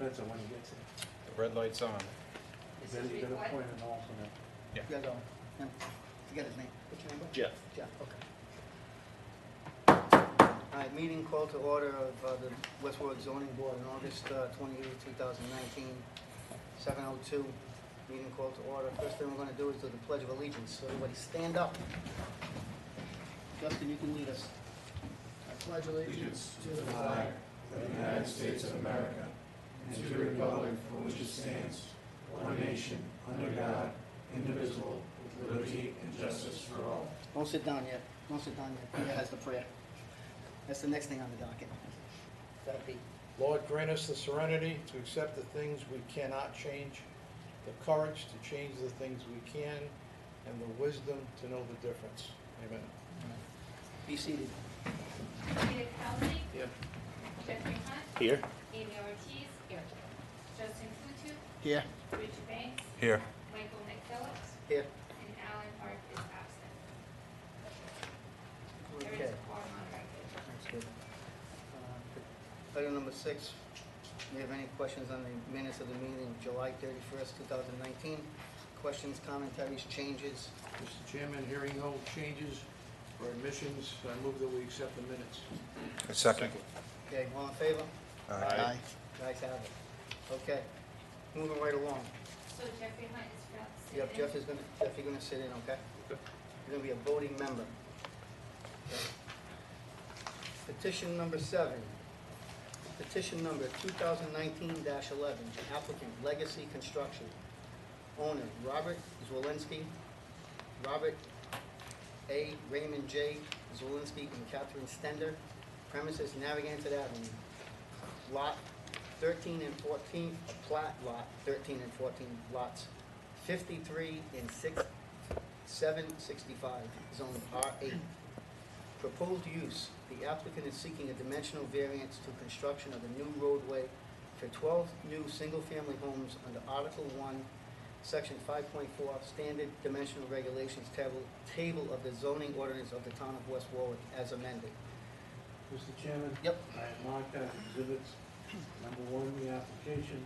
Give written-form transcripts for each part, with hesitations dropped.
Spencer when he gets here. The red light's on. Then you're gonna appoint an alternate. You guys all, forget his name. What's your name? Jeff. Jeff, okay. All right, meeting called to order of the West Warwick Zoning Board on August 28, 2019, 7:02. Meeting called to order. First thing we're going to do is do the Pledge of Allegiance. So everybody stand up. Justin, you can lead us. I pledge allegiance to the flag of the United States of America, and to the republic for which it stands, one nation, under God, indivisible, with liberty and justice for all. Don't sit down yet. Don't sit down yet. Peter has the prayer. That's the next thing on the docket. That'll be. Lord, grant us the serenity to accept the things we cannot change, the courage to change the things we can, and the wisdom to know the difference. Amen. Be seated. Peter Kelsey. Yep. Jeffrey Hunt. Here. Amy Ortiz. Here. Justin Futu. Here. Richard Banks. Here. Michael McPhillips. Here. And Alan Hart is absent. There Okay. is a quorum on record. That's good. Item number 6. Do you have any questions on the minutes of the meeting, July 31st, 2019? Questions, commentaries, changes? Mr. Chairman, hearing no changes or admissions, I move that we accept the minutes. A second. Okay, all in favor? Aye. Guys have it. Okay, moving right along. So Jeffrey Hunt is from. Yep, Jeff, you're gonna sit in, okay? You're gonna be a voting member. Okay. Petition number 7. Petition number 2019-11, applicant Legacy Construction. Owner Robert Zwolinski, Robert A. Raymond J. Zwolinski and Catherine Stender. Premises Narragansett Avenue. Lot 13 and 14, plat lot 13 and 14, lots 53 and 765, zone R8. Proposed use, the applicant is seeking a dimensional variance to construction of a new roadway for 12 new single-family homes under Article 1, Section 5.4, Standard Dimensional Regulations table of the zoning ordinance of the town of West Warwick as amended. Mr. Chairman? Yep. I have marked as exhibits, number 1, the application,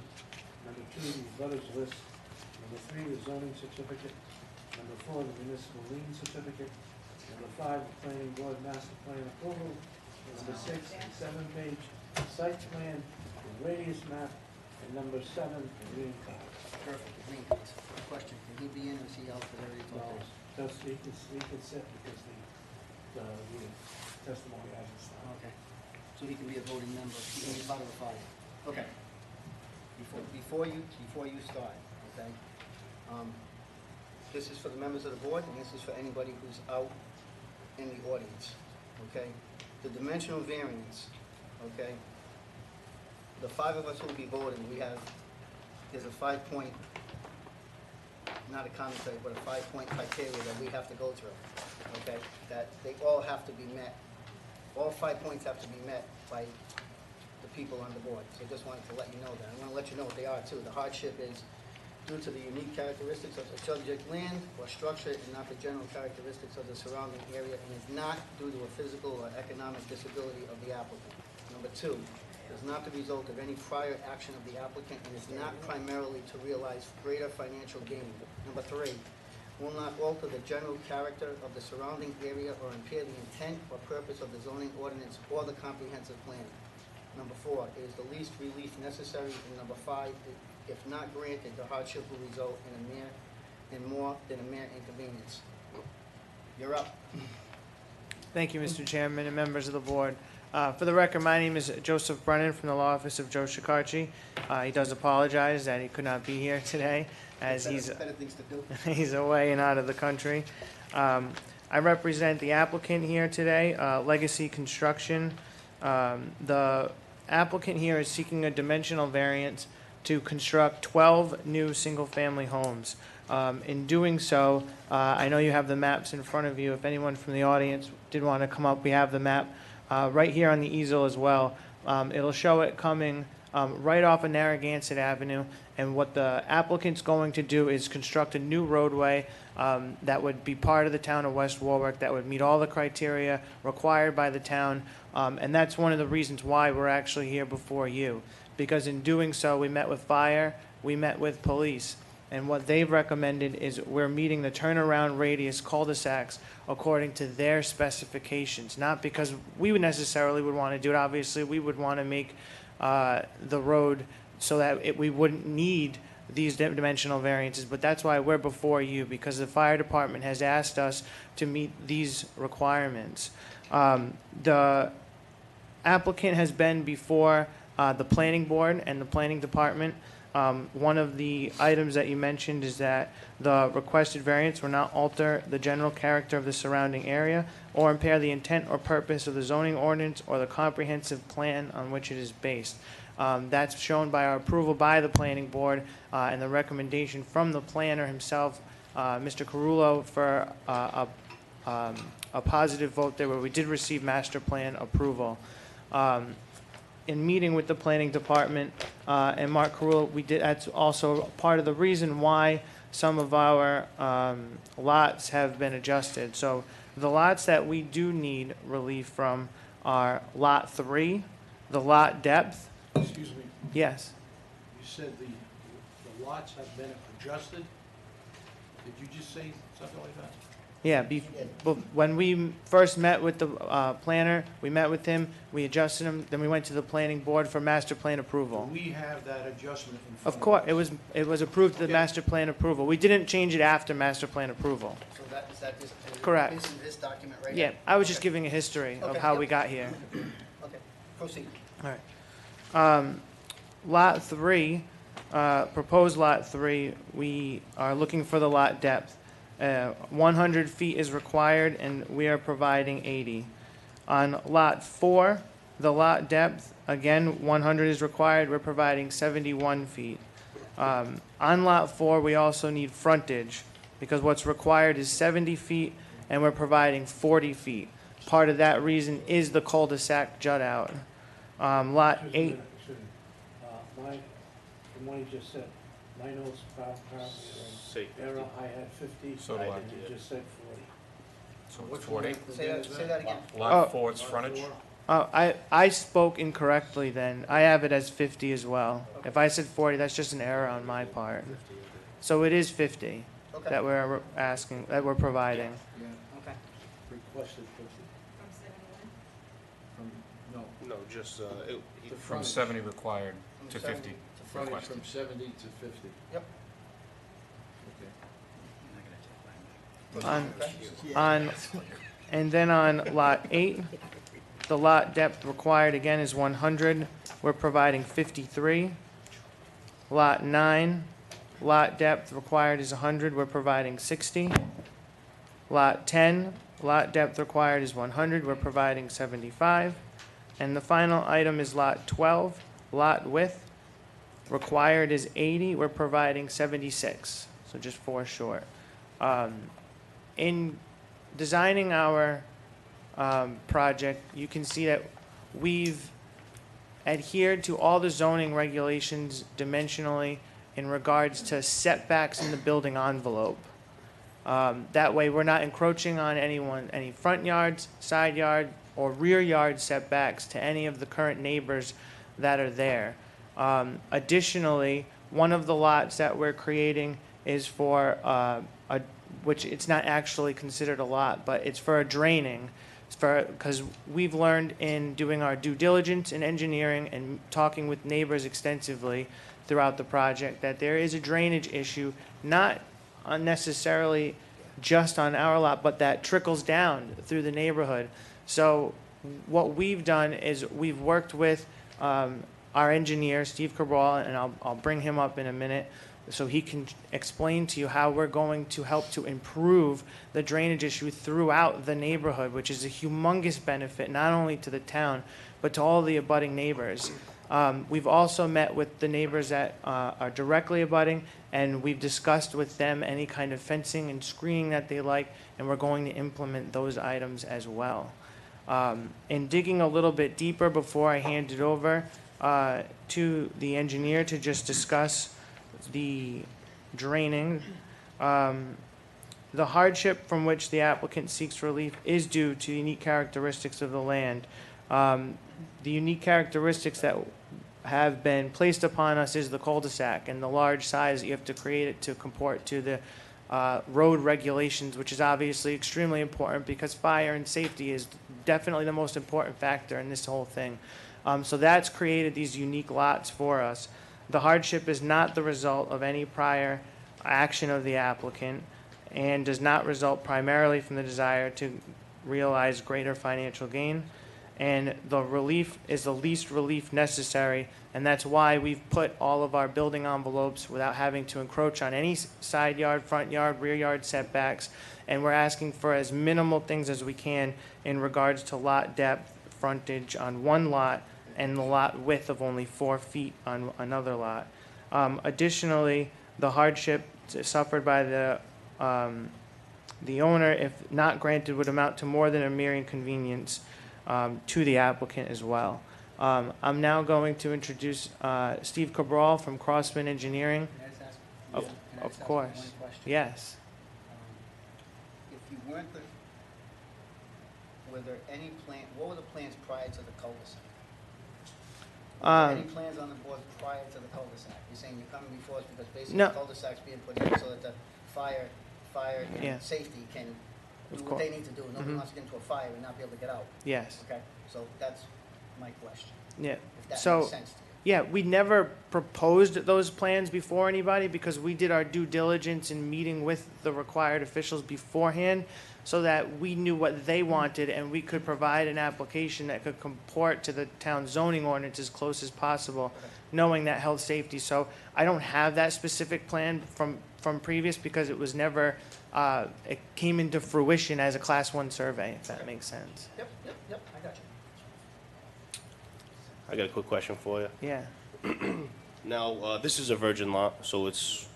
number 2, the butters list, number 3, the zoning certificate, number 4, the municipal lien certificate, number 5, the planning board master plan approval, number 6, the 7-page site plan, the radius map, and number 7, the green card. Perfect, green cards. Question, can he be in or is he out for the $32? Just, he can sit because the testimony hasn't started. Okay, so he can be a voting member, he can be part of the file. Okay. Before you start, okay? This is for the members of the board, and this is for anybody who's out in the audience, okay? The dimensional variance, okay? The 5 of us who will be voting, there's a 5-point, not a commentary, but a 5-point criteria that we have to go through, okay? That they all have to be met. All 5 points have to be met by the people on the board. So I just wanted to let you know that. I want to let you know what they are too. The hardship is due to the unique characteristics of the subject land or structure and not the general characteristics of the surrounding area, and is not due to a physical or economic disability of the applicant. Number 2, is not the result of any prior action of the applicant and is not primarily to realize greater financial gain. Number 3, will not alter the general character of the surrounding area or impair the intent or purpose of the zoning ordinance or the comprehensive plan. Number 4, it is the least relief necessary. And number 5, if not granted, the hardship will result in more than a mere inconvenience. You're up. Thank you, Mr. Chairman and members of the board. For the record, my name is Joseph Brennan from the law office of Joe Shikarchi. He does apologize that he could not be here today, as Better things to do. he's away and out of the country. I represent the applicant here today, Legacy Construction. The applicant here is seeking a dimensional variance to construct 12 new single-family homes. In doing so, I know you have the maps in front of you. If anyone from the audience did want to come up, we have the map right here on the easel as well. It'll show it coming right off of Narragansett Avenue, and what the applicant's going to do is construct a new roadway that would be part of the town of West Warwick, that would meet all the criteria required by the town, and that's one of the reasons why we're actually here before you. because in doing so, we met with fire, we met with police, and what they've recommended is we're meeting the turnaround radius cul-de-sacs according to their specifications, not because we would necessarily would want to do it. Obviously, we would want to make the road so that we wouldn't need these dimensional variances, but that's why we're before you, because the fire department has asked us to meet these requirements. The applicant has been before the planning board and the planning department. One of the items that you mentioned is that the requested variance will not alter the general character of the surrounding area or impair the intent or purpose of the zoning ordinance or the comprehensive plan on which it is based. That's shown by our approval by the planning board and the recommendation from the planner himself, Mr. Carullo, for a positive vote there where we did receive master plan approval. In meeting with the planning department and Mark Carullo, that's also part of the reason why some of our lots have been adjusted. So the lots that we do need relief from are Lot 3, the lot depth. Excuse me, Yes. you said the lots have been adjusted? Did you just say something like that? Yeah, when we first met with the planner, we met with him, we adjusted him, then we went to the planning board for master plan approval. We have that adjustment in front Of of course, us. it was approved to the Okay. master plan approval. We didn't change it after master plan approval. So is that this? Correct. This is this document right Yeah, here? I was just Okay. giving a history of Okay, how yep. we got here. Okay, proceed. All right. Lot 3, proposed Lot 3, we are looking for the lot depth. 100 feet is required, and we are providing 80. On Lot 4, the lot depth, again, 100 is required, we're providing 71 feet. On Lot 4, we also need frontage, because what's required is 70 feet, and we're providing 40 feet. Part of that reason is the cul-de-sac jut out. Lot 8, Excuse me. From what he just said, my notes probably error, I had 50. So do I. And you just said 40. So it's 40. Say that again. Lot Oh. 4, it's frontage. I spoke incorrectly then. I have it as 50 as well. If I said 40, that's just an error on my part. So it is 50 Okay, that we're asking, that we're providing. okay. Requested 50 From 71? from, No, just, the From frontage. 70 required From to 70 50 The frontage requested. from 70 to 50. Yep. Okay. And then on Lot 8, the lot depth required again is 100. We're providing 53. Lot 9, lot depth required is 100. We're providing 60. Lot 10, lot depth required is 100. We're providing 75. And the final item is Lot 12, lot width required is 80. We're providing 76. So just 4 short. In designing our project, you can see that we've adhered to all the zoning regulations dimensionally in regards to setbacks in the building envelope. That way, we're not encroaching on any front yards, side yard, or rear yard setbacks to any of the current neighbors that are there. Additionally, one of the lots that we're creating is for which it's not actually considered a lot, but it's for a draining. It's because we've learned in doing our due diligence in engineering and talking with neighbors extensively throughout the project that there is a drainage issue, not unnecessarily just on our lot, but that trickles down through the neighborhood. So what we've done is we've worked with our engineer, Steve Cabral, and I'll bring him up in a minute, so he can explain to you how we're going to help to improve the drainage issue throughout the neighborhood, which is a humongous benefit not only to the town, but to all the abutting neighbors. We've also met with the neighbors that are directly abutting, and we've discussed with them any kind of fencing and screening that they like, and we're going to implement those items as well. In digging a little bit deeper before I hand it over to the engineer to just discuss the draining. The hardship from which the applicant seeks relief is due to unique characteristics of the land. The unique characteristics that have been placed upon us is the cul-de-sac and the large size that you have to create it to comport to the road regulations, which is obviously extremely important because fire and safety is definitely the most important factor in this whole thing. So that's created these unique lots for us. The hardship is not the result of any prior action of the applicant and does not result primarily from the desire to realize greater financial gain. And the relief is the least relief necessary, and that's why we've put all of our building envelopes without having to encroach on any side yard, front yard, rear yard setbacks, and we're asking for as minimal things as we can in regards to lot depth, frontage on one lot, and the lot width of only 4 feet on another lot. Additionally, the hardship suffered by the owner, if not granted, would amount to more than a mere inconvenience to the applicant as well. I'm now going to introduce Steve Cabral from Crossman Engineering. Can I just ask? Of- can I of just ask course. one question? Yes. If you weren't the, were there any what were the plans prior to the cul-de-sac? Were there any plans on the board prior to the cul-de-sac? You're saying you're coming before us because basically No. the cul-de-sac's being put in so that the fire Yeah. and safety can do Of what course. they need to do. Nobody Mhm. wants to get into a fire and not be able to get out. Yes. Okay, so that's my question, Yeah. if that So, makes sense to you. yeah, we never proposed those plans before anybody because we did our due diligence in meeting with the required officials beforehand so that we knew what they wanted and we could provide an application that could comport to the town zoning ordinance as close as possible, knowing that health safety. So I don't have that specific plan from previous because it was never, it came into fruition as a Class 1 survey, if that makes sense. Yep, I got you. I got a quick question for you. Yeah. Now, this is a virgin lot, so it's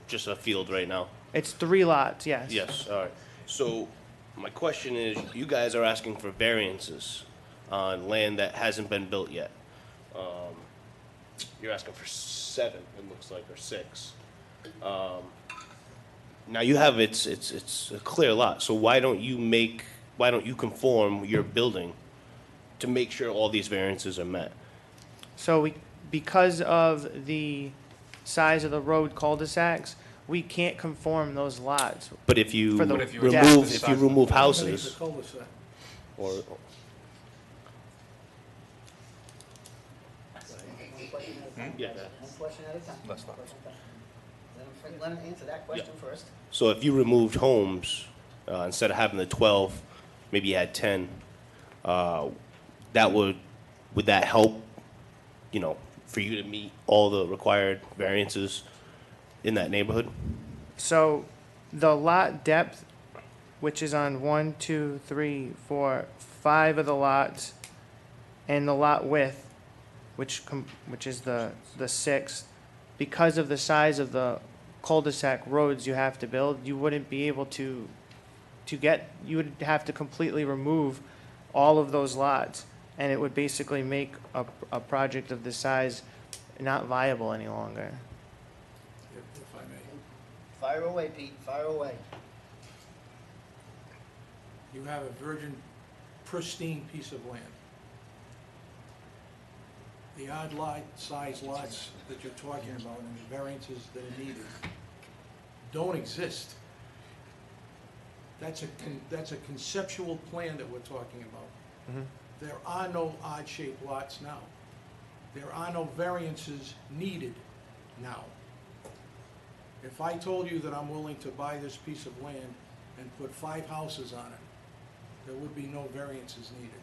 just a field right now. It's 3 lots, yes. Yes, all right. So my question is, you guys are asking for variances on land that hasn't been built yet. You're asking for 7, it looks like, or 6. Now you have, it's a clear lot, so why don't you conform your building to make sure all these variances are met? So because of the size of the road cul-de-sacs, we can't conform those lots. But if you For the- But if you remove, adapt the if size you of the remove lot. houses, The cul-de-sac. or, One question at a time. Yeah. One question at a time. Let's not. Question at a time. Let him answer that question first. so if you removed homes, instead of having the 12, maybe you had 10, would that help, for you to meet all the required variances in that neighborhood? So the lot depth, which is on 1, 2, 3, 4, 5 of the lots, and the lot width, which is the 6th, because of the size of the cul-de-sac roads you have to build, you wouldn't be able to you would have to completely remove all of those lots, and it would basically make a project of this size not viable any longer. If I may. Fire away, Pete, fire away. You have a virgin, pristine piece of land. The odd lot, size lots that you're talking about and the variances that are needed don't exist. That's a conceptual plan that we're talking about. Mhm. There are no odd-shaped lots now. There are no variances needed now. If I told you that I'm willing to buy this piece of land and put 5 houses on it, there would be no variances needed.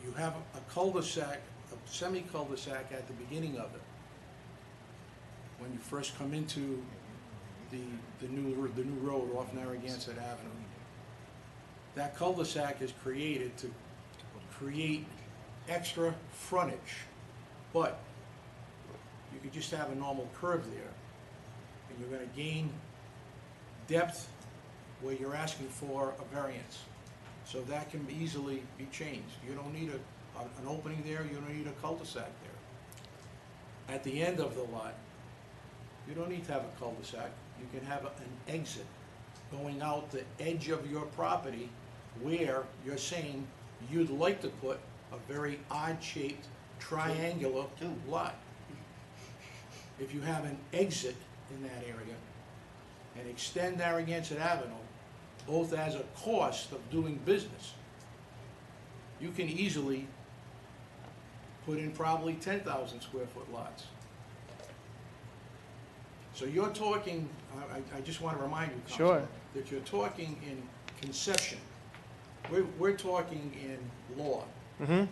You have a cul-de-sac, a semi-cul-de-sac at the beginning of it. When you first come into the new road off Narragansett Avenue. That cul-de-sac is created to create extra frontage, but you could just have a normal curve there, and you're gonna gain depth where you're asking for a variance. So that can easily be changed. You don't need an opening there, you don't need a cul-de-sac there. At the end of the lot, you don't need to have a cul-de-sac. You can have an exit going out the edge of your property where you're saying you'd like to put a very odd-shaped triangular Two. lot. If you have an exit in that area and extend Narragansett Avenue, both as a cost of doing business, you can easily put in probably 10,000 square foot lots. So you're talking, I just want to remind you, Counselor, Sure. that you're talking in conception. We're talking in law. Mm-hmm.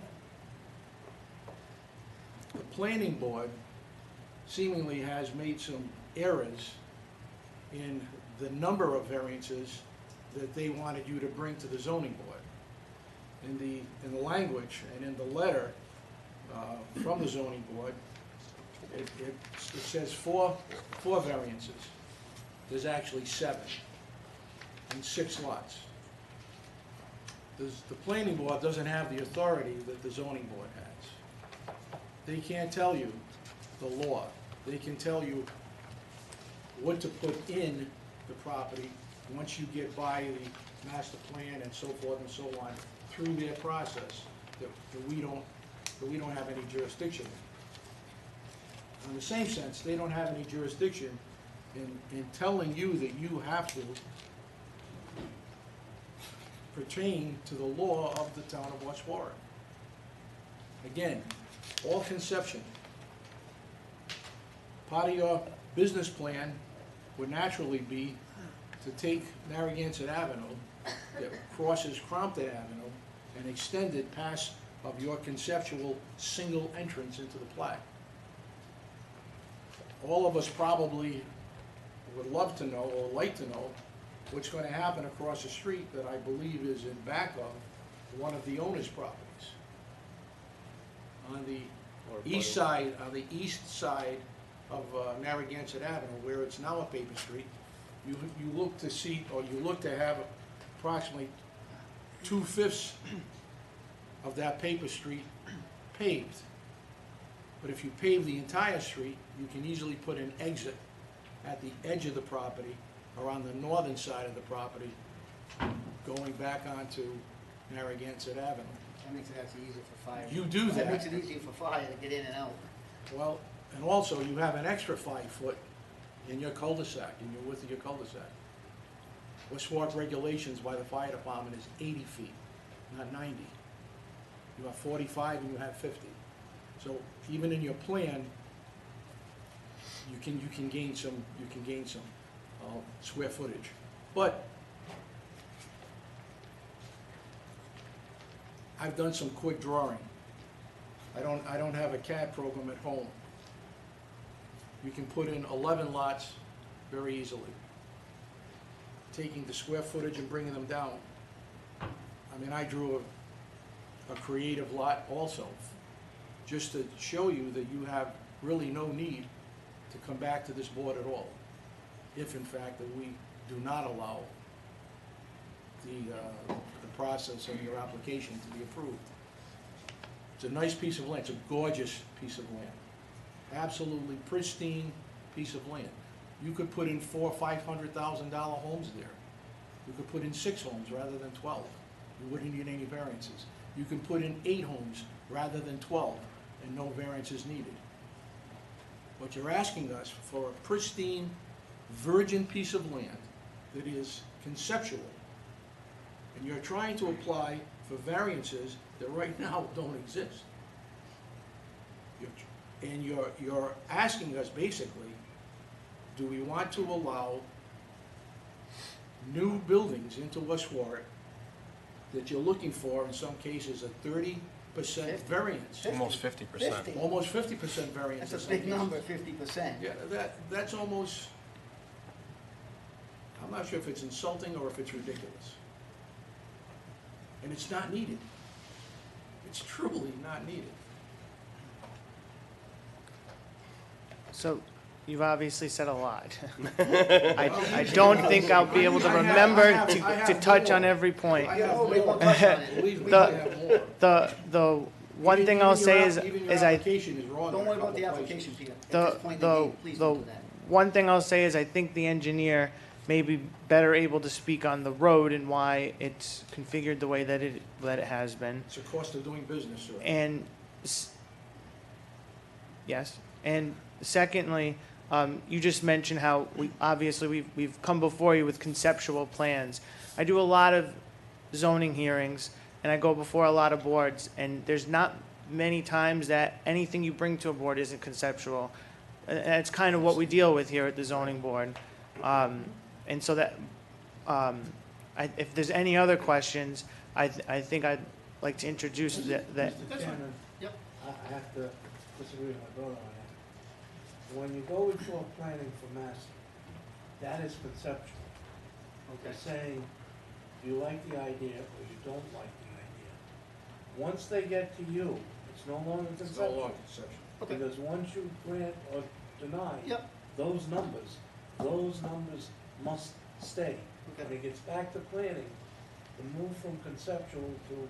The planning board seemingly has made some errors in the number of variances that they wanted you to bring to the zoning board. In the language and in the letter from the zoning board, it says four variances. There's actually 7 and 6 lots. The planning board doesn't have the authority that the zoning board has. They can't tell you the law. They can tell you what to put in the property once you get by the master plan and so forth and so on through their process that we don't have any jurisdiction in. In the same sense, they don't have any jurisdiction in telling you that you have to pertain to the law of the town of West Warwick. Again, all conception. Part of your business plan would naturally be to take Narragansett Avenue that crosses Crompton Avenue and extend it past of your conceptual single entrance into the plat. All of us probably would love to know or like to know what's going to happen across the street that I believe is in back of one of the owner's properties. On the east side of Narragansett Avenue, where it's now a paper street, you look to see, or you look to have approximately 2/5 of that paper street paved. But if you pave the entire street, you can easily put an exit at the edge of the property or on the northern side of the property, going back onto Narragansett Avenue. That makes it actually easier for fire. You do that. That makes it easier for fire to get in and out. Well, and also you have an extra 5 foot in your cul-de-sac, in your width of your cul-de-sac. West Warwick regulations by the fire department is 80 feet, not 90. You have 45 and you have 50. So even in your plan, you can gain some square footage. But I've done some quick drawing. I don't have a CAD program at home. You can put in 11 lots very easily, taking the square footage and bringing them down. I mean, I drew a creative lot also, just to show you that you have really no need to come back to this board at all, if in fact that we do not allow the process of your application to be approved. It's a nice piece of land. It's a gorgeous piece of land. Absolutely pristine piece of land. You could put in $400,000 or $500,000 homes there. You could put in 6 homes rather than 12. You wouldn't need any variances. You can put in 8 homes rather than 12, and no variances needed. But you're asking us for a pristine, virgin piece of land that is conceptual, and you're trying to apply for variances that right now don't exist. You're asking us basically, do we want to allow new buildings into West Warwick that you're looking for, in some cases, a 30% variance? Almost 50%. Almost 50% variance. That's in a big some cases. number, 50%. Yeah, that's almost, I'm not sure if it's insulting or if it's ridiculous. And it's not needed. It's truly not needed. So, you've obviously said a lot. I don't think I'll be able to remember to touch on every point. I have we won't more. touch on it. Believe me, The- I have more. The one thing I'll say is Even your I, application is wrong in Don't a worry about couple the places. application, Peter. At the, this point in the the, game, please the don't do that. one thing I'll say is I think the engineer maybe better able to speak on the road and why it's configured the way that it has been. It's a cost of doing business, sir. And, yes, and secondly, you just mentioned how we've come before you with conceptual plans. I do a lot of zoning hearings, and I go before a lot of boards, and there's not many times that anything you bring to a board isn't conceptual. And that's kind of what we deal with here at the zoning board. And so that, if there's any other questions, I think I'd like to introduce that. Mr. Chairman, Yep. I have to disagree with my brother on that. When you go into a planning for master, that is conceptual. Okay. They're saying, do you like the idea or you don't like the idea? Once they get to you, it's no longer It's no conceptual. longer conceptual. Okay. Because once you grant or deny, Yep. those numbers must stay. When Okay. it gets back to planning, the move from conceptual to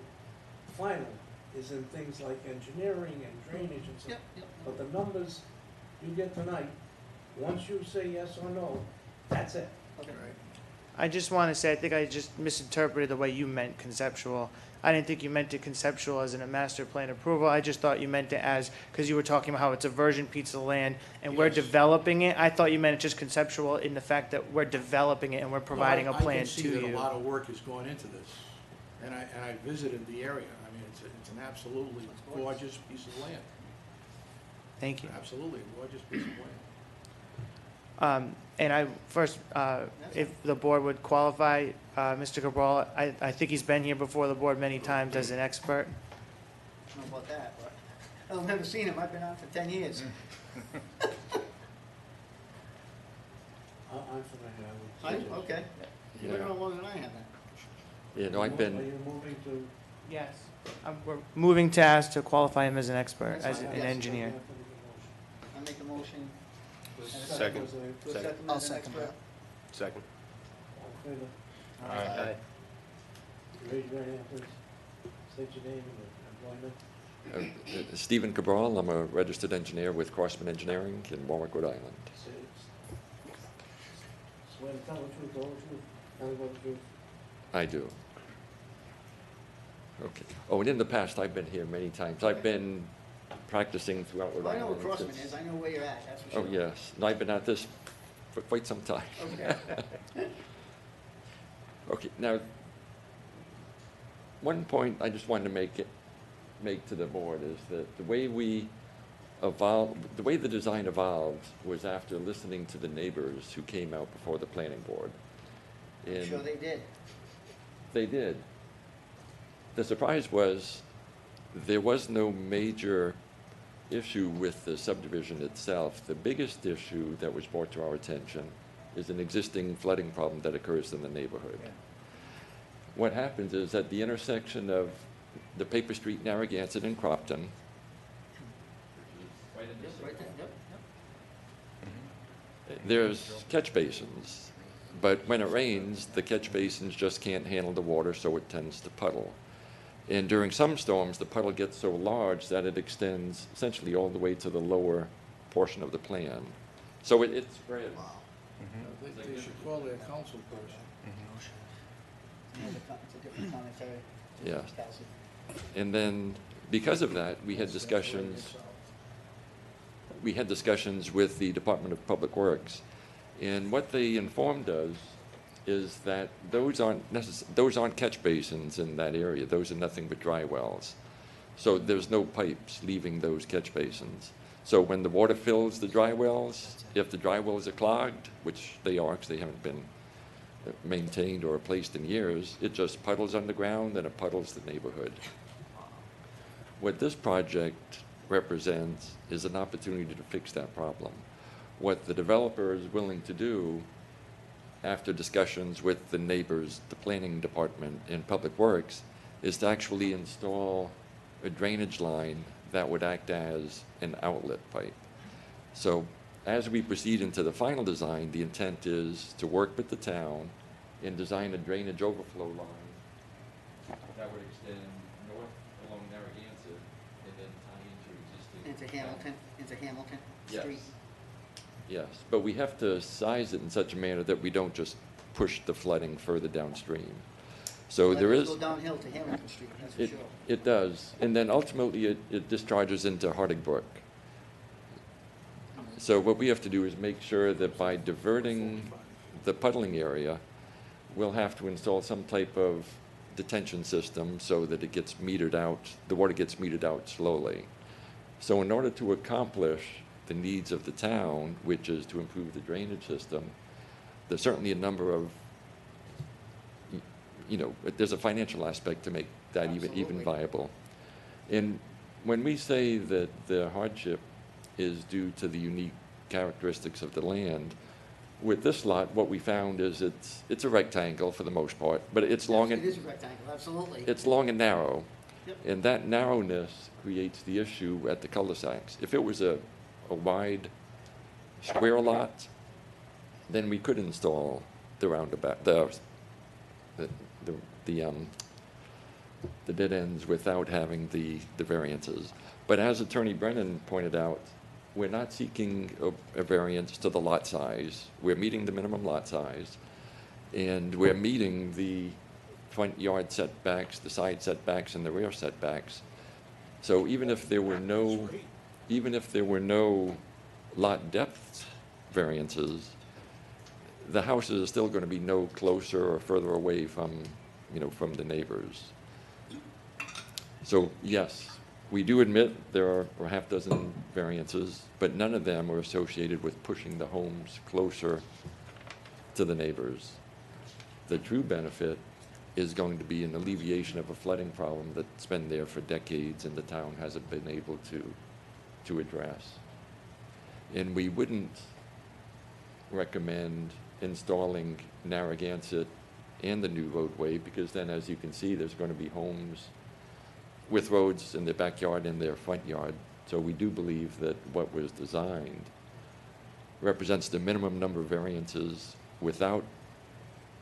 final is in things like engineering and drainage and stuff. Yep, yep. But the numbers you get tonight, once you say yes or no, that's it. Okay. I just want to say, I think I just misinterpreted the way you meant conceptual. I didn't think you meant it conceptual as in a master plan approval. I just thought you meant it as, because you were talking about how it's a virgin piece of land and we're Yes. developing it. I thought you meant it just conceptual in the fact that we're developing it and we're providing a No, plan I can see to that you. a lot of work is going into this, and I visited the area. I mean, it's an absolutely gorgeous piece of land. Thank you. Absolutely a gorgeous piece of land. And I first, if the board would qualify, Mr. Cabral, I think he's been here before the board many times as an expert. I don't know about that, but I've never seen him. I've been on for 10 years. I'm familiar with. Okay. You've been around longer than I have then. Yeah, no, I've Are been, you moving to? Yes. We're moving to ask to qualify him as an expert, That's as fine. an Yes. engineer. I make a motion. Second. To Second. accept him as an expert. Second. All in favor? Aye. Raise your right hand, please. State your name and employment. Stephen Cabral, I'm a registered engineer with Crossman Engineering in Warwick, Rhode Island. Swear to tell the truth, the whole truth, nothing but the truth. I do. Okay. Oh, and in the past, I've been here many times. I've been practicing throughout Rhode Well, I Island. know where Crossman since- is. I know where you're at, that's for sure. Oh, yes. And I've been at this for quite some time. Okay. Okay, now, one point I just wanted to make to the board is that the way the way the design evolved was after listening to the neighbors who came out before the planning board. I'm And sure they did. they did. The surprise was there was no major issue with the subdivision itself. The biggest issue that was brought to our attention is an existing flooding problem that occurs in the neighborhood. What happens is at the intersection of the Paper Street, Narragansett, and Crofton, Yep, right there, yep, yep. there's catch basins. But when it rains, the catch basins just can't handle the water, so it tends to puddle. And during some storms, the puddle gets so large that it extends essentially all the way to the lower portion of the plan. So it spreads. They should call their council person. It's a different commentary. Yeah. Kelsey. And then, because of that, we had discussions with the Department of Public Works. And what they informed us is that those aren't catch basins in that area. Those are nothing but dry wells. So there's no pipes leaving those catch basins. So when the water fills the dry wells, if the dry wells are clogged, which they are because they haven't been maintained or replaced in years, it just puddles underground and it puddles the neighborhood. What this project represents is an opportunity to fix that problem. What the developer is willing to do, after discussions with the neighbors, the planning department, and Public Works, is to actually install a drainage line that would act as an outlet pipe. So as we proceed into the final design, the intent is to work with the town and design a drainage overflow line that would extend north along Narragansett and then tie into existing. Into Hamilton Yes. Street. Yes, but we have to size it in such a manner that we don't just push the flooding further downstream. So Let there it is, go downhill to Hamilton Street, that's for it, sure. it does, and then ultimately it discharges into Harding Brook. So what we have to do is make sure that by diverting the puddling area, we'll have to install some type of detention system so that it gets metered out, the water gets metered out slowly. So in order to accomplish the needs of the town, which is to improve the drainage system, there's certainly a number of, you know, there's a financial aspect to make that even Absolutely. viable. And when we say that the hardship is due to the unique characteristics of the land, with this lot, what we found is it's a rectangle for the most part, but it's long It and is a rectangle, absolutely. it's long and narrow. Yep. And that narrowness creates the issue at the cul-de-sacs. If it was a wide square lot, then we could install the roundabout, the dead ends without having the variances. But as Attorney Brennan pointed out, we're not seeking a variance to the lot size. We're meeting the minimum lot size, and we're meeting the front yard setbacks, the side setbacks, and the rear setbacks. So even if there were no lot depth variances, the houses are still going to be no closer or further away from, you know, from the neighbors. So yes, we do admit there are a half dozen variances, but none of them are associated with pushing the homes closer to the neighbors. The true benefit is going to be an alleviation of a flooding problem that's been there for decades and the town hasn't been able to address. And we wouldn't recommend installing Narragansett and the new roadway, because then, as you can see, there's going to be homes with roads in their backyard and their front yard. So we do believe that what was designed represents the minimum number of variances without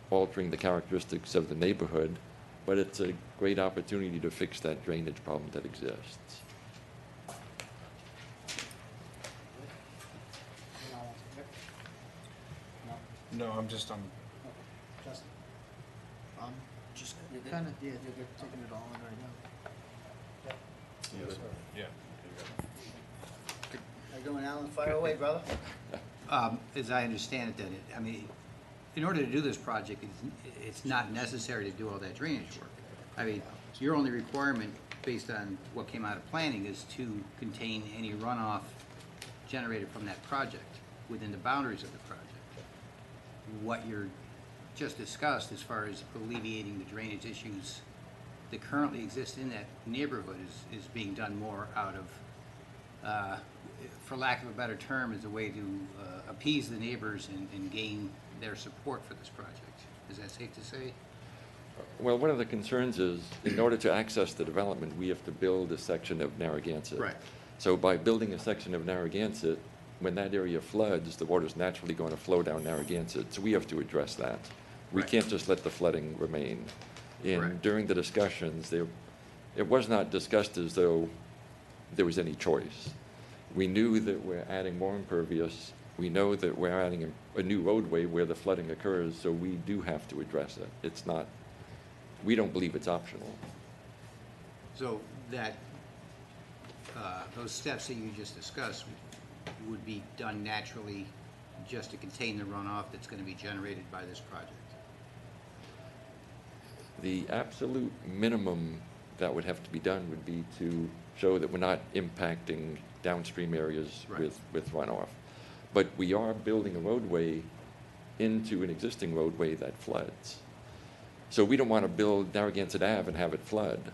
altering the characteristics of the neighborhood, but it's a great opportunity to fix that drainage problem that exists. No, I'm just, Justin? Just You're good? kinda- Yeah, you're taking it all in right now. yeah. How you doing, Alan? Fire away, brother. As I understand it, then, I mean, in order to do this project, it's not necessary to do all that drainage work. I mean, your only requirement, based on what came out of planning, is to contain any runoff generated from that project within the boundaries of the project. What you're just discussed as far as alleviating the drainage issues that currently exist in that neighborhood is being done more out of, for lack of a better term, as a way to appease the neighbors and gain their support for this project. Is that safe to say? Well, one of the concerns is, in order to access the development, we have to build a section of Narragansett. Right. So by building a section of Narragansett, when that area floods, the water's naturally going to flow down Narragansett, so we have to address that. We Right. can't just let the flooding remain. And Correct. during the discussions, it was not discussed as though there was any choice. We knew that we're adding more impervious. We know that we're adding a new roadway where the flooding occurs, so we do have to address it. It's not, we don't believe it's optional. So that, those steps that you just discussed would be done naturally just to contain the runoff that's going to be generated by this project? The absolute minimum that would have to be done would be to show that we're not impacting downstream areas Right. with runoff. But we are building a roadway into an existing roadway that floods. So we don't want to build Narragansett Ave and have it flood.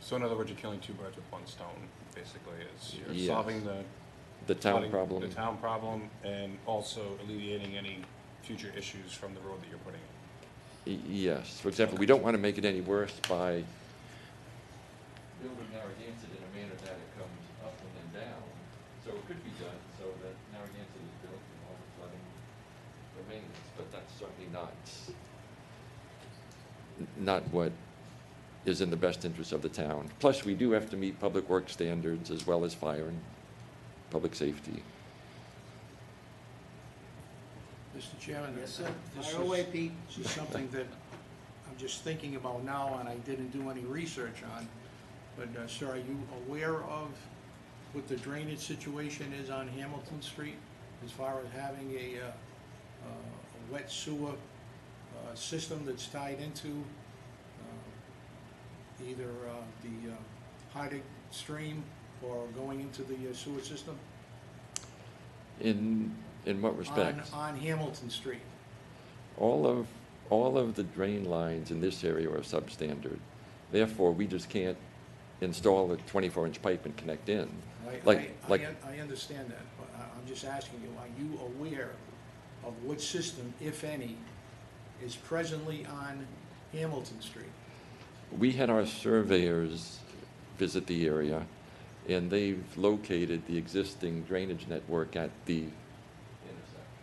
So in other words, you're killing two birds with one stone, basically, is you're Yes. solving the town flooding- problem. The town problem, and also alleviating any future issues from the road that you're putting in. Yes. For example, we don't want to make it any worse by building Narragansett in a manner that it comes up and then down. So it could be done so that Narragansett is built and all the flooding remains, but that's certainly not what is in the best interest of the town. Plus, we do have to meet public works standards as well as fire and public safety. Mr. Chairman, Yes, sir. this Fire away, is, Pete. this is something that I'm just thinking about now, and I didn't do any research on. But, sir, are you aware of what the drainage situation is on Hamilton Street as far as having a wet sewer system that's tied into either the Hardwick stream or going into the sewer system? In what respect? On Hamilton Street. All of the drain lines in this area are substandard. Therefore, we just can't install a 24-inch pipe and connect in. I understand that, but I'm just asking you, are you aware of what system, if any, is presently on Hamilton Street? We had our surveyors visit the area, and they've located the existing drainage network at the intersection.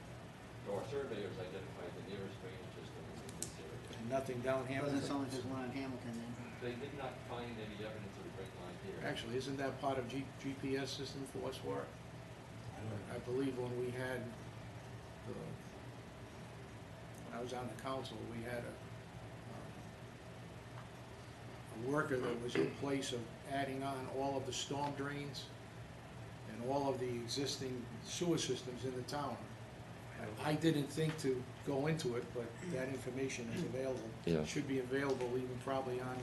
So our surveyors identified the nearest drainage system in this area. And nothing down Wasn't Hamilton? someone just one on Hamilton then? They did not find any evidence of a drain line here. Actually, isn't that part of GPS system for West Warwick? I believe when we had, when I was on the council, we had a worker that was in place of adding on all of the storm drains and all of the existing sewer systems in the town. I didn't think to go into it, but that information is available. Yeah. Should be available even probably on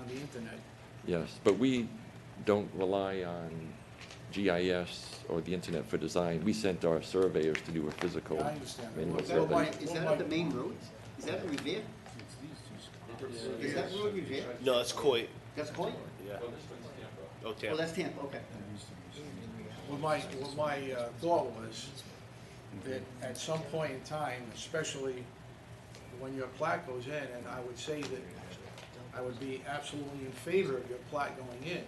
the internet. Yes, but we don't rely on GIS or the internet for design. We sent our surveyors to do a physical I understand. manual Well, survey. why- Is that on the main road? Is that a Revere? Is that road Revere? No, it's Coit. That's Coit? Yeah. Well, this one's Tampa. Oh, Oh, Tampa. that's Tampa, okay. What my thought was that at some point in time, especially when your plat goes in, and I would say that I would be absolutely in favor of your plat going in,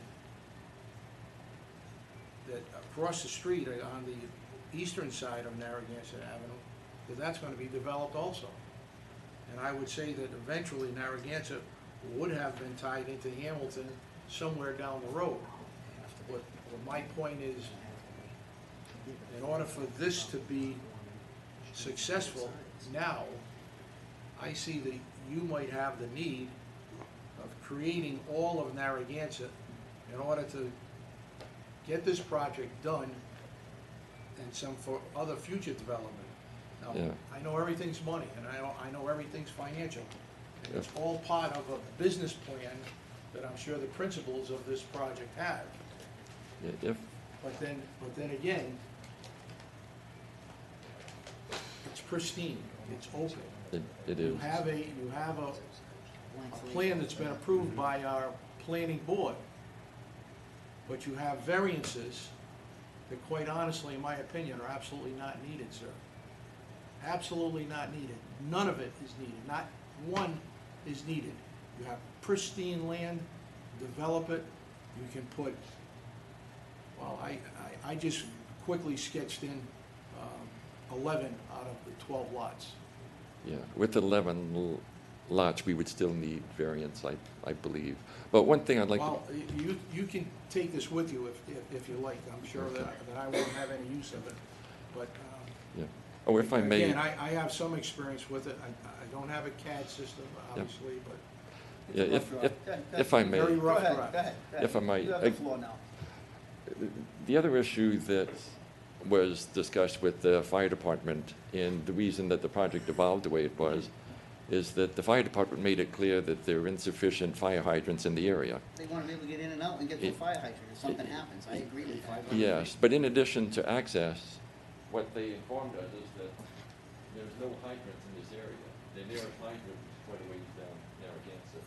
that across the street on the eastern side of Narragansett Avenue, that that's gonna be developed also. And I would say that eventually Narragansett would have been tied into Hamilton somewhere down the road. What my point is, in order for this to be successful now, I see that you might have the need of creating all of Narragansett in order to get this project done and some for other future development. Now, Yeah. I know everything's money, and I know everything's financial. And it's all part of a business plan that I'm sure the principals of this project have. Yeah, if, But then again, it's pristine, it's open. it You is. have a plan that's been approved by our planning board, but you have variances that quite honestly, in my opinion, are absolutely not needed, sir. Absolutely not needed. None of it is needed, not one is needed. You have pristine land, develop it, you can put, well, I just quickly sketched in 11 out of the 12 lots. Yeah, with 11 lots, we would still need variance, I believe. But one thing I'd like to... Well, you can take this with you if you like. I'm sure that I won't have any use of it, but. Yeah. Oh, if I may... Again, I have some experience with it. I don't have a CAD system, obviously, but. Yeah, if I may... Very Go rough ahead, draft. go ahead. If I might, You have the floor now. The other issue that was discussed with the fire department, and the reason that the project evolved the way it was, is that the fire department made it clear that there are insufficient fire hydrants in the area. They want to be able to get in and out and get to a fire hydrant if something happens. I agree with you. Yes, but in addition to access, what they informed us is that there's no hydrants in this area. The nearest hydrant is quite a ways down Narragansett.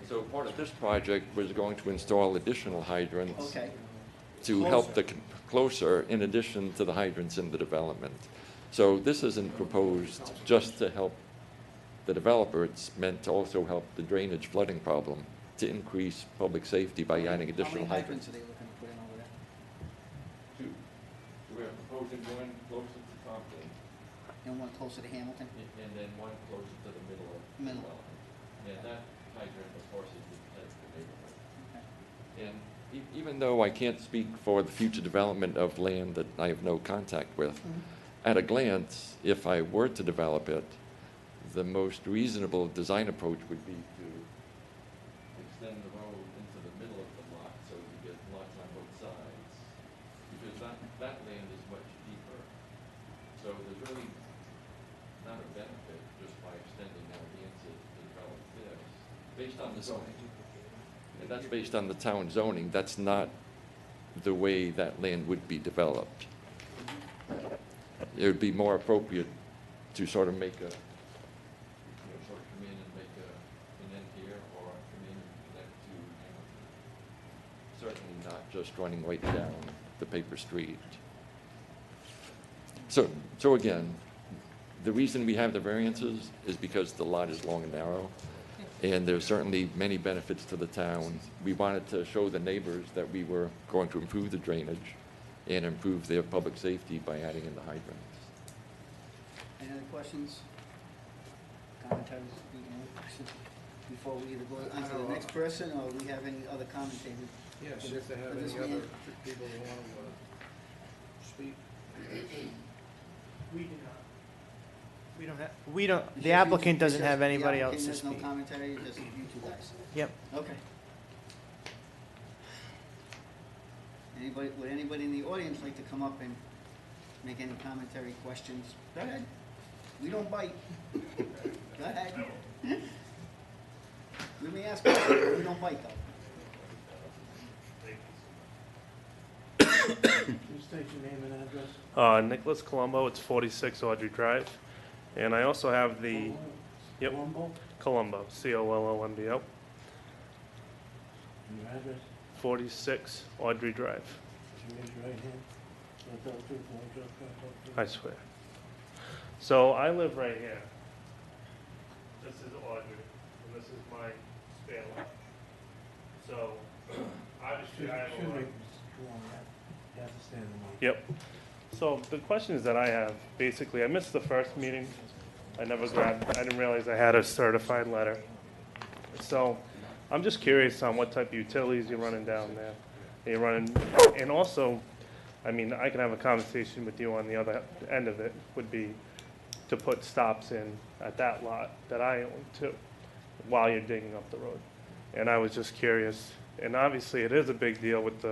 So part of this project was going to install additional hydrants Okay. to help the closer, in addition to the hydrants in the development. So this isn't proposed just to help the developer, it's meant to also help the drainage flooding problem, to increase public safety by adding additional How many hydrants. hydrants are they looking to put in over there? Two. We're proposing one closer to Compton, And one closer to Hamilton? and then one closer to the middle of the Middle. development. And that hydrant, of course, is the the neighborhood. Okay. And even though I can't speak for the future development of land that I have no contact with, at a glance, if I were to develop it, the most reasonable design approach would be to extend the road into the middle of the lot so you get lots on both sides. Because that land is much deeper. So there's really not a benefit just by extending Narragansett to develop this, based on the zoning. And that's based on the town zoning. That's not the way that land would be developed. It would be more appropriate to sort of make a, sort of come in and make an end here, or come in and connect to Hamilton. Certainly not just running right down the paper street. So again, the reason we have the variances is because the lot is long and narrow, and there's certainly many benefits to the town. We wanted to show the neighbors that we were going to improve the drainage and improve their public safety by adding in the hydrants. Any other questions? Commentaries? Before we either go on to the next person, or we have any other commentators? Yes, if they have For this any other man? people who want to speak. We do not. We don't, the applicant doesn't have anybody else to There's speak. no commentary, just you two guys? Yep. Okay. Would anybody in the audience like to come up and make any commentary, questions? Go ahead. We don't bite. Go ahead. We may ask questions, we don't bite though. Please state your name and address. Nicholas Colombo, it's 46 Audrey Drive. And I also have the, yep, Colombo, Colombo, Colombo, and your address. 46 Audrey Drive. Would you raise your right hand? Swear to tell the truth, the whole truth, the whole truth? I swear. So I live right here. This is Audrey, and this is my spare lot. So obviously I have a Excuse lot. me, Mr. Colombo, you have to stand in the mic. Yep. So the questions that I have, basically, I missed the first meeting. I didn't realize I had a certified letter. So I'm just curious on what type of utilities you're running down there. You're running, and also, I mean, I can have a conversation with you on the other end of it, would be to put stops in at that lot that I own too, while you're digging up the road. And I was just curious, and obviously it is a big deal with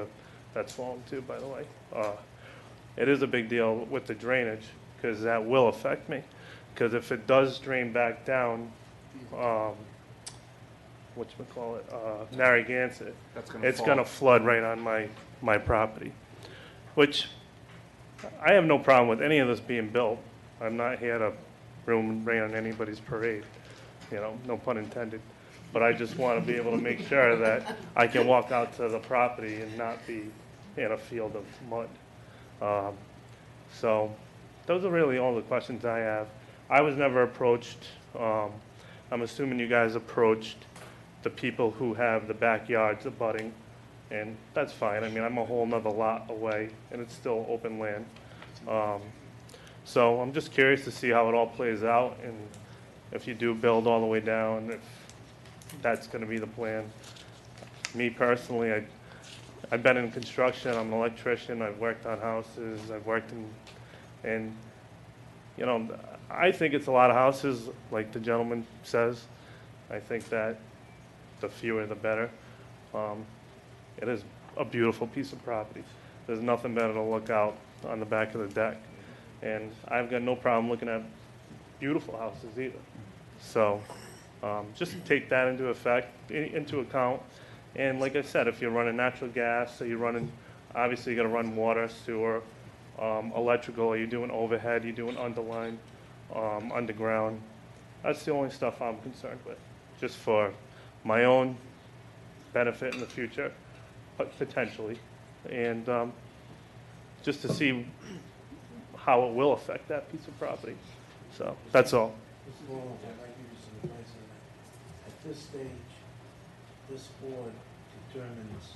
that's fallen too, by the way. It is a big deal with the drainage, because that will affect me. Because if it does drain back down, Narragansett, it's gonna flood right on my property. Which, I have no problem with any of this being built. I'm not here to rain on anybody's parade, no pun intended. But I just wanna be able to make sure that I can walk out to the property and not be in a field of mud. So those are really all the questions I have. I was never approached. I'm assuming you guys approached the people who have the backyards abutting, and that's fine. I mean, I'm a whole nother lot away, and it's still open land. So I'm just curious to see how it all plays out, and if you do build all the way down, if that's going to be the plan. Me personally, I've been in construction. I'm an electrician. I've worked on houses. I've worked and I think it's a lot of houses, like the gentleman says. I think that the fewer the better. It is a beautiful piece of property. There's nothing better to look out on the back of the deck. And I've got no problem looking at beautiful houses either. So just take that into account. And like I said, if you're running natural gas, so you're running, obviously you gotta run water, sewer, electrical, are you doing overhead, you doing underline, underground? That's the only stuff I'm concerned with, just for my own benefit in the future, but potentially. And just to see how it will affect that piece of property. So, that's all. Mr. Colombo, I'd like you to some advice on that. At this stage, this board determines,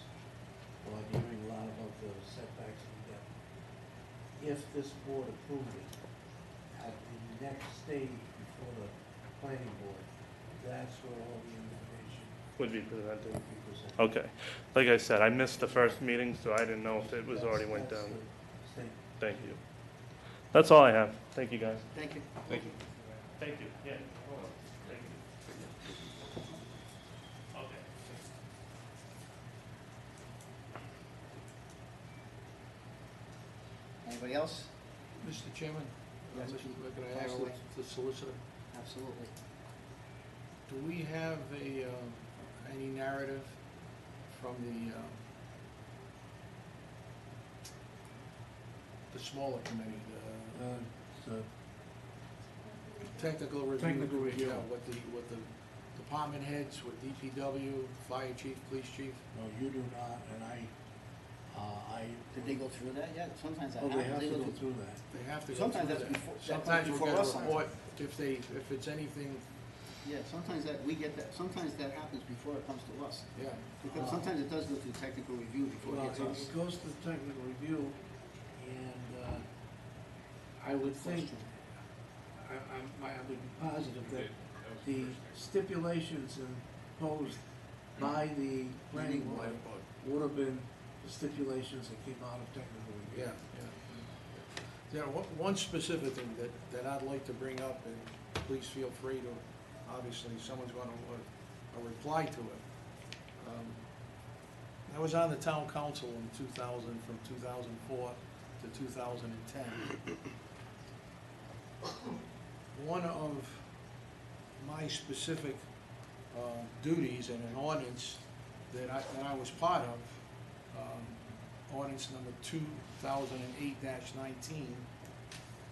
while hearing a lot about the setbacks and depth, if this board approved it, at the next stage before the planning board, that's where all the information Would be presented. will be presented. Okay. Like I said, I missed the first meeting, so I didn't know if it was already went That's down. the statement. Thank you. That's all I have. Thank you, guys. Thank you. Thank you. Thank you. Yeah. Hold on. Thank you. Okay. Anybody else? Mr. Chairman, Yes, Mr. Chief. Can I Fire ask away. the solicitor, Absolutely. do we have any narrative from the smaller committee, The the technical review? Technical review. Yeah, what the department heads, with DPW, fire chief, police chief? No, you do not, and I, Did they go through that yet? Sometimes that oh, they happens. have to go go through that. They have to go Sometimes through that's that. before- that Sometimes comes we'll before get a us sometimes. report, if it's anything, Yeah, sometimes that, we get that, sometimes that happens before it comes to us. yeah. Because sometimes it does go through technical review before Well, it gets us. it goes to technical review, and, I would think, I would be positive that the stipulations imposed by the planning board would have been the stipulations that came out of technical Yeah, review. yeah. One specific thing that I'd like to bring up, and please feel free to, obviously, someone's gonna want a reply to it. I was on the town council in 2000, from 2004 to 2010. One of my specific duties in an ordinance that I was part of, ordinance number 2008-19,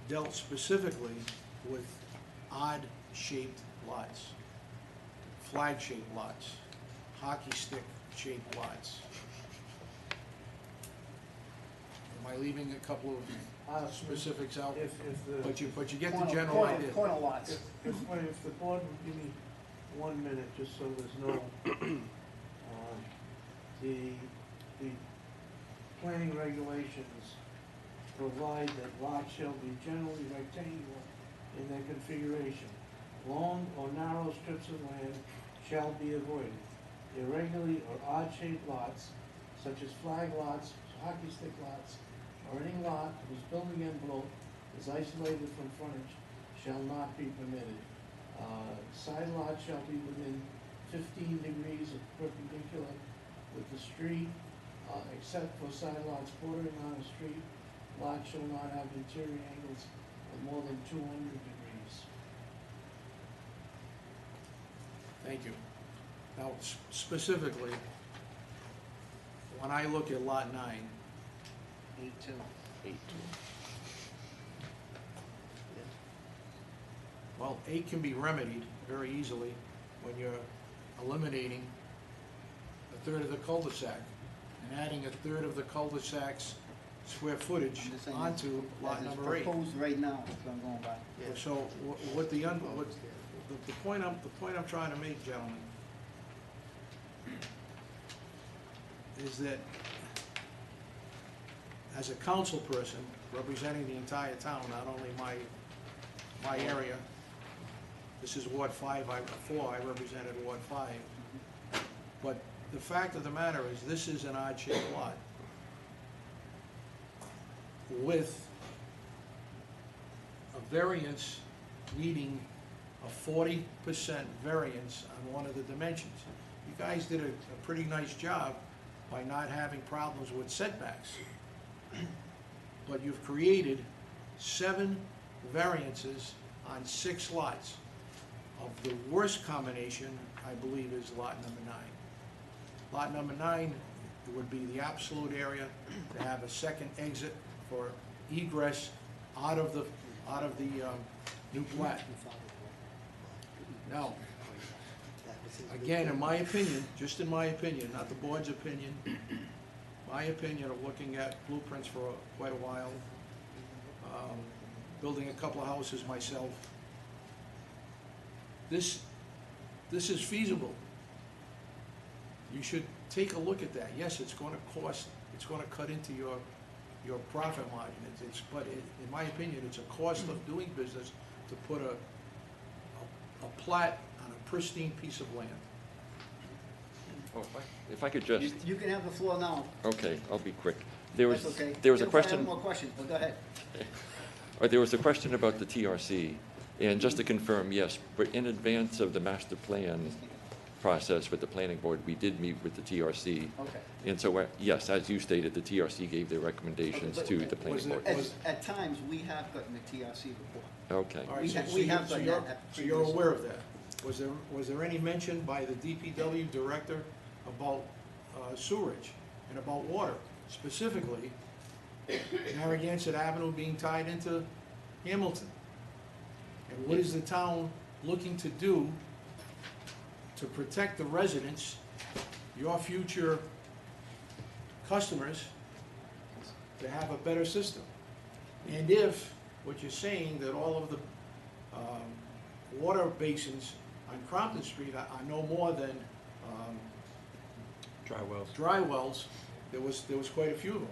dealt specifically with odd-shaped lots, flag-shaped lots, hockey stick-shaped lots. Am I leaving a couple of specifics out? If the, But you get the general idea. Corner lots. if the board would give me 1 minute, just so there's no, the planning regulations provide that lots shall be generally rectangular in their configuration. Long or narrow strips of land shall be avoided. Irregularly or odd-shaped lots, such as flag lots, hockey stick lots, or any lot whose building envelope is isolated from frontage, shall not be permitted. Side lots shall be within 15 degrees of perpendicular with the street, except for side lots bordering on a street. Lots shall not have interior angles of more than 200 degrees. Thank you. Now, specifically, when I look at Lot 9, 8-2. well, 8 can be remedied very easily when you're eliminating a third of the cul-de-sac and adding a third of the cul-de-sac's square footage I'm just saying onto lot as it's number 8. proposed right now, that's what I'm going by. So what the point I'm trying to make, gentlemen, is that as a council person representing the entire town, not only my area, this is Ward 5, I represented Ward 5, but the fact of the matter is, this is an odd-shaped lot with a variance needing a 40% variance on one of the dimensions. You guys did a pretty nice job by not having problems with setbacks. But you've created 7 variances on 6 lots. Of the worst combination, I believe, is lot number 9. Lot number 9 would be the absolute area to have a second exit for egress out of the new plat. Now, again, in my opinion, just in my opinion, not the board's opinion, my opinion of looking at blueprints for quite a while, building a couple of houses myself, this is feasible. You should take a look at that. Yes, it's going to cost, it's going to cut into your profit margin. But in my opinion, it's a cost of doing business to put a plat on a pristine piece of land. Oh, if I could just, You can have the floor now. okay, I'll be quick. There was, That's okay. there was a You'll probably have question, more questions, but go ahead. There was a question about the TRC, and just to confirm, yes, but in advance of the master plan process with the planning board, we did meet with the TRC. Okay. And so, yes, as you stated, the TRC gave their recommendations Okay, to but- the planning board. At times, we have gotten the TRC report. Okay. All right, We so- ha- so we you- have so done you're- that So you're previously. aware of that? Was there any mention by the DPW director about sewerage and about water? Specifically, Narragansett Avenue being tied into Hamilton? And what is the town looking to do to protect the residents, your future customers, to have a better system? And if what you're saying, that all of the water basins on Crompton Street are no more than Dry wells. dry wells, there was quite a few of them.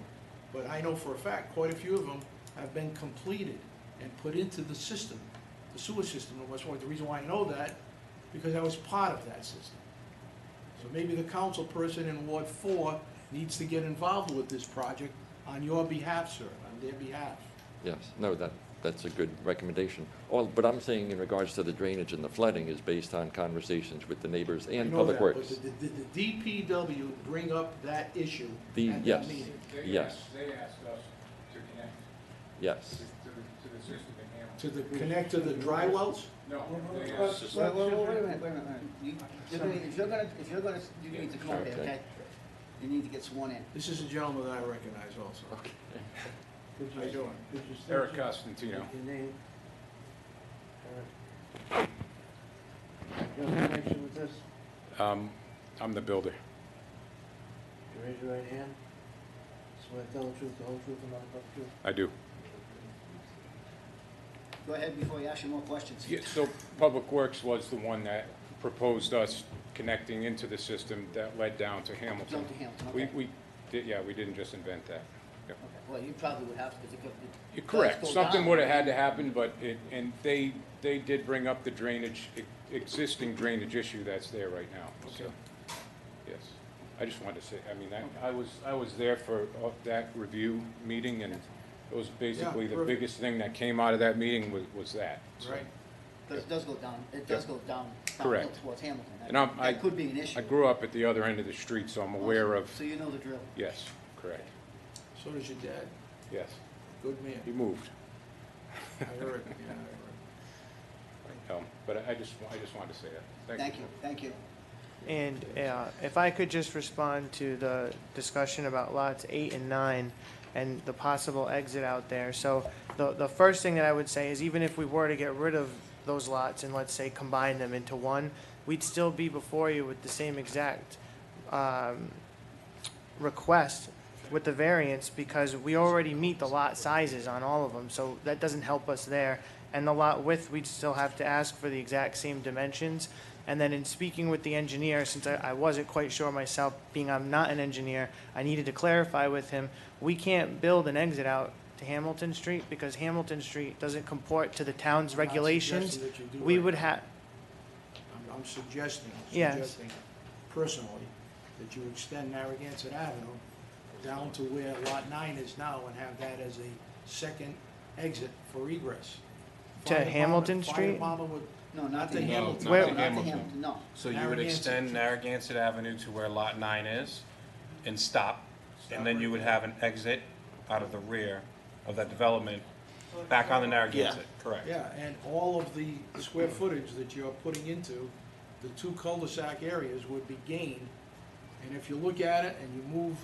But I know for a fact, quite a few of them have been completed and put into the system, the sewer system of West Warwick. The reason why I know that, because I was part of that system. So maybe the council person in Ward 4 needs to get involved with this project on your behalf, sir, on their behalf. Yes, no, that's a good recommendation. But I'm saying in regards to the drainage and the flooding is based on conversations with the neighbors I and know Public that, Works. but did the DPW bring up that issue at that Yes, meeting? yes, They asked us to connect yes. to the system in Hamilton. To the, connect to the dry wells? No, they Wait, asked. wait a minute, wait a minute. If you're gonna, you need to come up here, Okay. okay? You need to get sworn in. This is a gentleman that I recognize also. Okay. Could How you doing? Could you state Eric your- Costantino. Your name? Eric. You have a connection with this? I'm the builder. You raise your right hand. Swear to tell the truth, the whole truth, and nothing but the truth. I do. Go ahead before you ask you more questions. Yeah, so Public Works was the one that proposed us connecting into the system that led down to Hamilton. Down to Hamilton, We, okay. we did, yeah, we didn't just invent that. Yep. Okay. Well, you probably would have to, because You're it correct, does go something down. would have had to happen, but and they did bring up the drainage, existing drainage issue that's there right now, so, Okay. yes. I just wanted to say, I mean, I was there for that review meeting, and it was basically the perfect. biggest thing that came out of that meeting was that. so. Right. Because it does go down, it does go down, downhill Correct. towards Hamilton. And That could be an issue. I grew up at the other end of the street, so I'm aware of, So you know the drill. yes, correct, So does your dad. yes. Good man. He moved. I heard, yeah, I heard. But I just wanted to say that. Thank you, thank you. And if I could just respond to the discussion about lots 8 and 9 and the possible exit out there. So the first thing that I would say is, even if we were to get rid of those lots and, let's say, combine them into one, we'd still be before you with the same exact request with the variance, because we already meet the lot sizes on all of them, so that doesn't help us there. And the lot width, we'd still have to ask for the exact same dimensions. And then in speaking with the engineer, since I wasn't quite sure myself, being I'm not an engineer, I needed to clarify with him, we can't build an exit out to Hamilton Street because Hamilton Street doesn't comport to the town's I'm not regulations. suggesting that you do We right would now. have, I'm suggesting Yes. personally that you extend Narragansett Avenue down to where Lot 9 is now and have that as a second exit for egress. To Fire Hamilton department- Fire Street? department would, No, not Not to to Hamilton. Hamilton. Where- No, not to Hamilton. Hamilton, no. So you would Narragansett. extend Narragansett Avenue to where Lot 9 is and stop, and then you would have an exit out of the rear of that development back on the Narragansett, correct? yeah, and all of the square footage that you're putting into the two cul-de-sac areas would be gained. And if you look at it and you move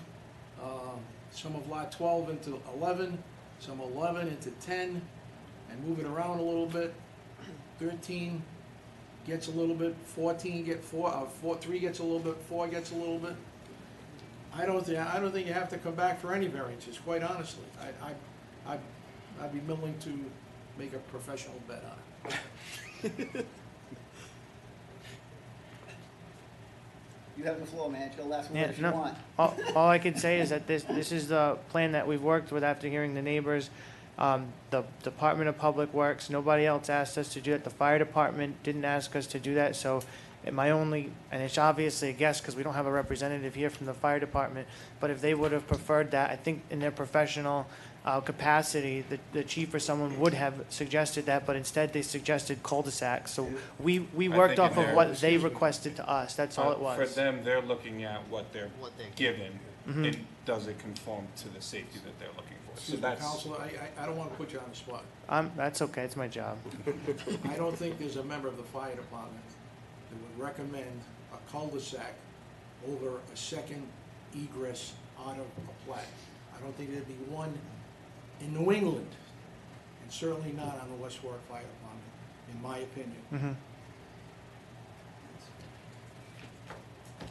some of Lot 12 into 11, some 11 into 10, and move it around a little bit, 13 gets a little bit, 14 get 3 gets a little bit, 4 gets a little bit. I don't think you have to come back for any variances, quite honestly. I'd be willing to make a professional bet on it. You have the floor, man. It's your last Yeah, word if you no. want. all I can say is that this is the plan that we've worked with after hearing the neighbors. The Department of Public Works, nobody else asked us to do it. The fire department didn't ask us to do that, so And my only, and it's obviously a guess because we don't have a representative here from the fire department, but if they would have preferred that, I think in their professional capacity, the chief or someone would have suggested that, but instead they suggested cul-de-sacs. So we I worked think off in of their- what they requested to us, that's all it For was. them, they're looking at what they're What they- given, Mhm. and does it conform to the safety that they're looking for? So Excuse me, that's, Counselor, I don't want to put you on the spot. That's okay, it's my job. I don't think there's a member of the fire department that would recommend a cul-de-sac over a second egress out of a plat. I don't think there'd be one in New England, and certainly not on the West Warwick Fire Department, in my opinion. Mhm.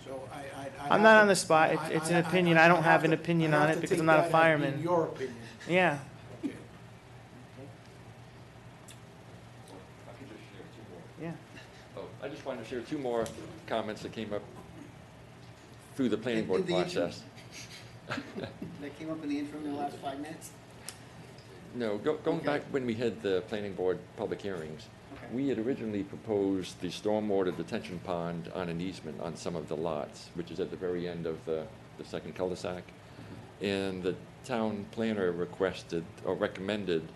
So I'm not on the spot. It's an opinion. I don't have an opinion on it because I'm not a fireman. Your opinion. Yeah. Okay. I can just share two more. Yeah. Oh, I just wanted to share two more comments that came up through the planning board In the interim. process. That came up in the interim in the last 5 minutes? No, going Okay. back when we had the planning board public hearings, Okay. we had originally proposed the stormwater detention pond on an easement on some of the lots, which is at the very end of the second cul-de-sac. And the town planner requested, or recommended,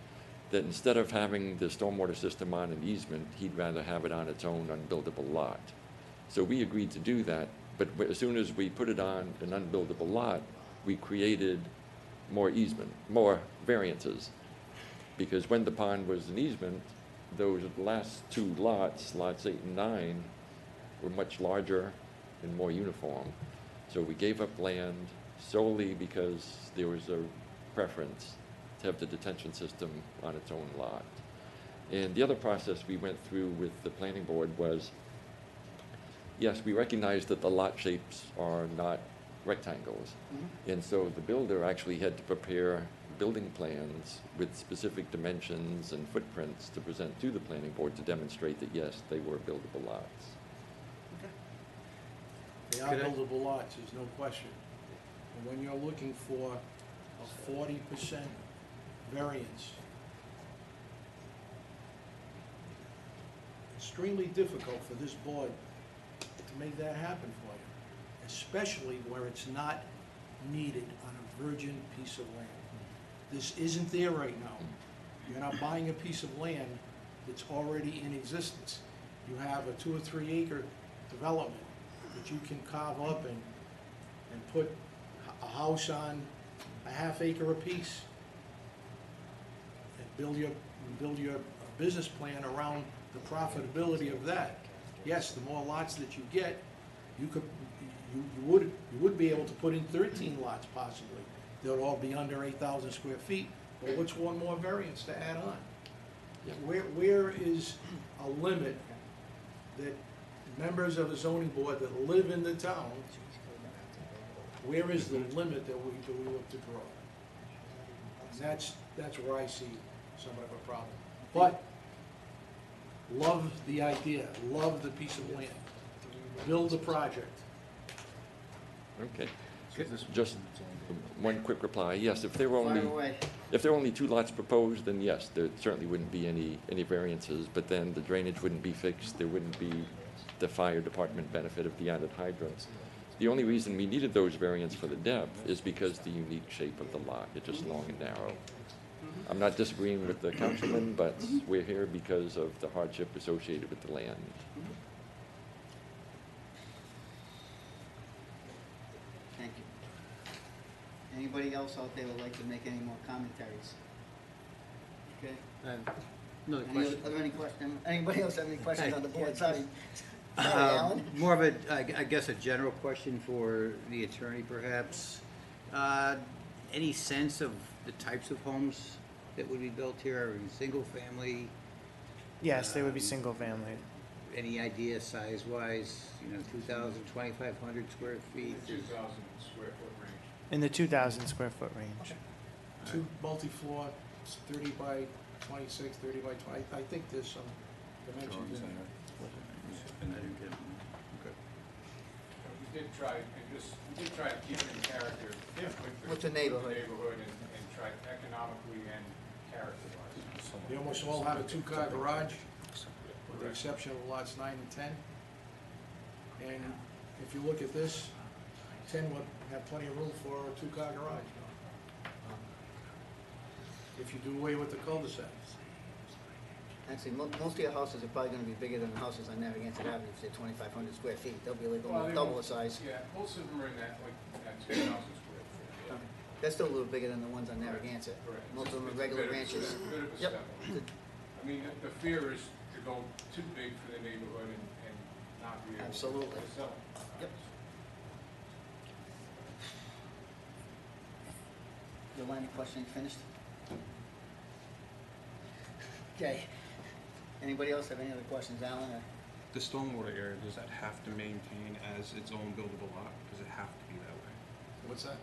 that instead of having the stormwater system on an easement, he'd rather have it on its own unbuildable lot. So we agreed to do that, but as soon as we put it on an unbuildable lot, we created more easement, more variances. Because when the pond was an easement, those last two lots, lots 8 and 9, were much larger and more uniform. So we gave up land solely because there was a preference to have the detention system on its own lot. And the other process we went through with the planning board was, yes, we recognize that the lot shapes are not rectangles. And so the builder actually had to prepare building plans with specific dimensions and footprints to present to the planning board to demonstrate that, yes, they were buildable lots. They are buildable lots, there's no question. And when you're looking for a 40% variance, extremely difficult for this board to make that happen for you, especially where it's not needed on a virgin piece of land. This isn't there right now. You're not buying a piece of land that's already in existence. You have a 2 or 3 acre development that you can carve up and put a house on a half acre apiece. And build your business plan around the profitability of that. Yes, the more lots that you get, you would be able to put in 13 lots possibly. They'll all be under 8,000 square feet, but what's one more variance to add on? Where is a limit that members of the zoning board that live in the town, where is the limit that we look to draw? And that's where I see somewhat of a problem. But, love the idea, love the piece of land, build the project. Okay. Just one quick reply. Yes, if there were Fire away. only 2 lots proposed, then yes, there certainly wouldn't be any variances, but then the drainage wouldn't be fixed, there wouldn't be the fire department benefit of the added hydrants. The only reason we needed those variants for the depth is because the unique shape of the lot, it's just long and narrow. I'm not disagreeing with the councilman, but we're here because of the hardship associated with the land. Thank you. Anybody else out there would like to make any more commentaries? Okay. Another Are question. there any questions? Anybody else have any questions on the board? Sorry. Sorry, Alan. More of a, I guess, a general question for the attorney, perhaps. Any sense of the types of homes that would be built here? Are we single family? Yes, they would be single family. Any idea size-wise, 2,000, 2,500 square feet? 2,000 square foot range. In the 2,000 square foot range. 2 multi-floor, 30 by 26, 30 by 20, I think there's some dimensions in there. We did try to keep it in character With the neighborhood. and try economically and character-wise. They almost all have a 2-car garage, with the exception of lots 9 and 10. And if you look at this, 10 would have plenty of room for a two-car garage. If you do away with the cul-de-sacs. Actually, most of your houses are probably gonna be bigger than the houses on Narragansett Avenue, if they're 2,500 square feet. They'll be like Well, almost they double won't- the size. Yeah, most of them are in that, like, that 2,000 square foot. Yeah. Okay. They're still a little bigger than the ones on Narragansett. Correct. Most of them are It's a regular bit of- ranches. Bit of a Yep. step up. I mean, the fear is to go too big for the neighborhood and not be able Absolutely. to sell it. Yep. Your line of questioning finished? Okay. Anybody else have any other questions, Alan, or? The stormwater area, does that have to maintain as its own buildable lot? Does it have to be that way? What's that?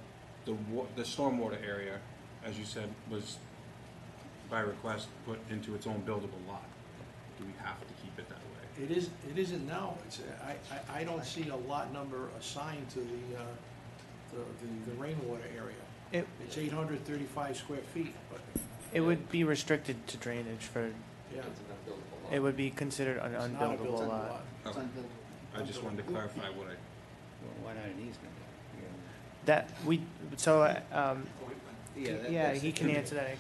The stormwater area, as you said, was by request put into its own buildable lot. Do we have to keep it that way? It isn't now. It's, I don't see a lot number assigned to the rainwater area. It's 835 square feet, but, It would be restricted to drainage for, yeah. it would be considered an It's not a unbuildable buildable lot. It's Okay. unbuildable. I just wanted to clarify what I, Well, why not an easement? That, so, yeah, that's- he can answer that.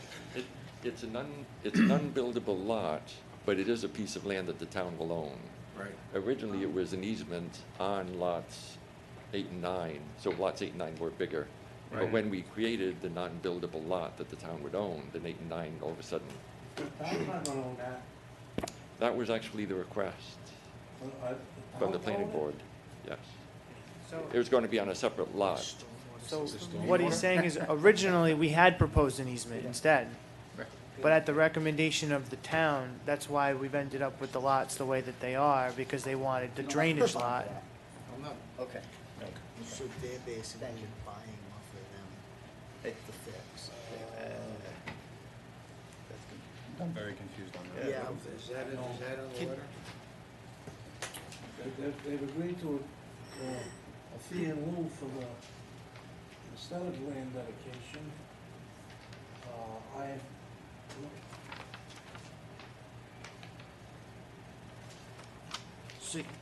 It's an unbuildable lot, but it is a piece of land that the town will own. Right. Originally, it was an easement on lots 8 and 9, so lots 8 and 9 were bigger. But Right. when we created the non-buildable lot that the town would own, then 8 and 9, all of a sudden, The town's not gonna own that. that was actually the request from the planning board, yes. It was going to be on a separate lot. So what he's saying is originally, we had proposed an easement instead. But at the recommendation of the town, that's why we've ended up with the lots the way that they are, because they wanted the drainage lot. I'm not, Okay. So they're basically buying off of them the fix. I'm very confused on that. Yeah. is that in the letter? They've agreed to a fee in lieu for instead of land dedication,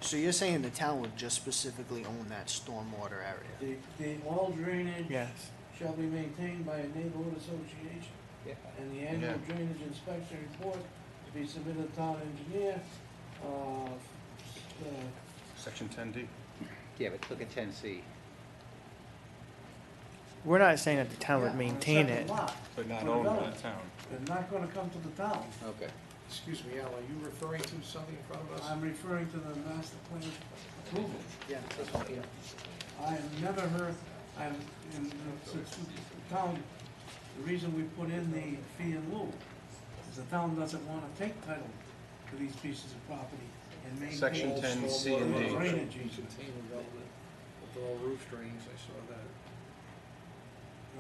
So you're saying the town would just specifically own that stormwater area? all drainage Yes. shall be maintained by a neighborhood association. Yeah. And the annual Yeah. drainage inspection report to be submitted to town engineer, Section 10D. Yeah, but look at 10C. We're not saying that the town would yeah, on a maintain second it. lot But not for owned by development. the town. They're not gonna come to the town. Okay. Excuse me, Al, are you referring to something in front of us? I'm referring to the master plan approval. Yeah, this one, yeah. I have never heard, since the town, the reason we put in the fee in lieu is the town doesn't wanna take title to these pieces of property and maintain. Section all 10C and stormwater D. drainage easements. Containment element with all roof drains, I saw that.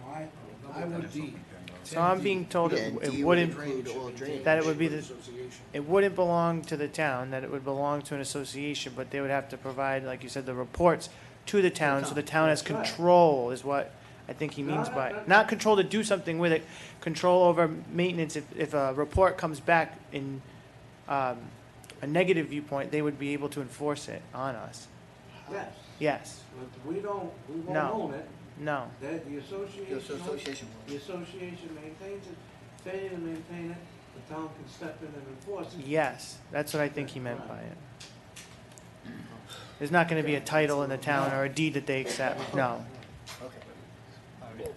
No, I would D. So I'm being told Yeah, it and it D would wouldn't, include all drainage. that it would be the, Association. it wouldn't belong to the town, that it would belong to an association, but they would have to provide, like you said, the reports to the town, so the town has That's right. control, is what I think he means by, not control to do something with it, control over maintenance. If a report comes back in, a negative viewpoint, they would be able to enforce it on us. Yes, Yes, but we won't No. own it. no. The The association, association the association maintains it, failure to maintain it, the town can step in and enforce it. Yes, that's what I think he meant by it. There's not gonna be a title in the town or a deed that they accept, no. Okay. All right.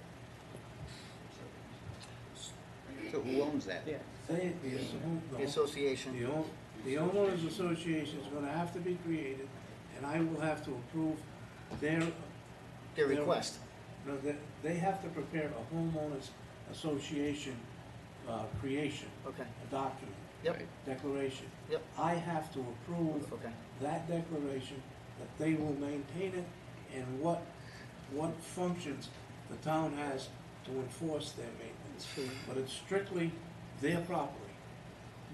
So who owns that? Yeah. The association. The homeowners association is gonna have to be created, and I will have to approve their. Their request. No, they have to prepare a homeowners association, creation, Okay. a document, Yep. declaration. Yep. I have to approve Okay. that declaration, that they will maintain it, and what functions the town has to enforce their maintenance. But it's strictly their property.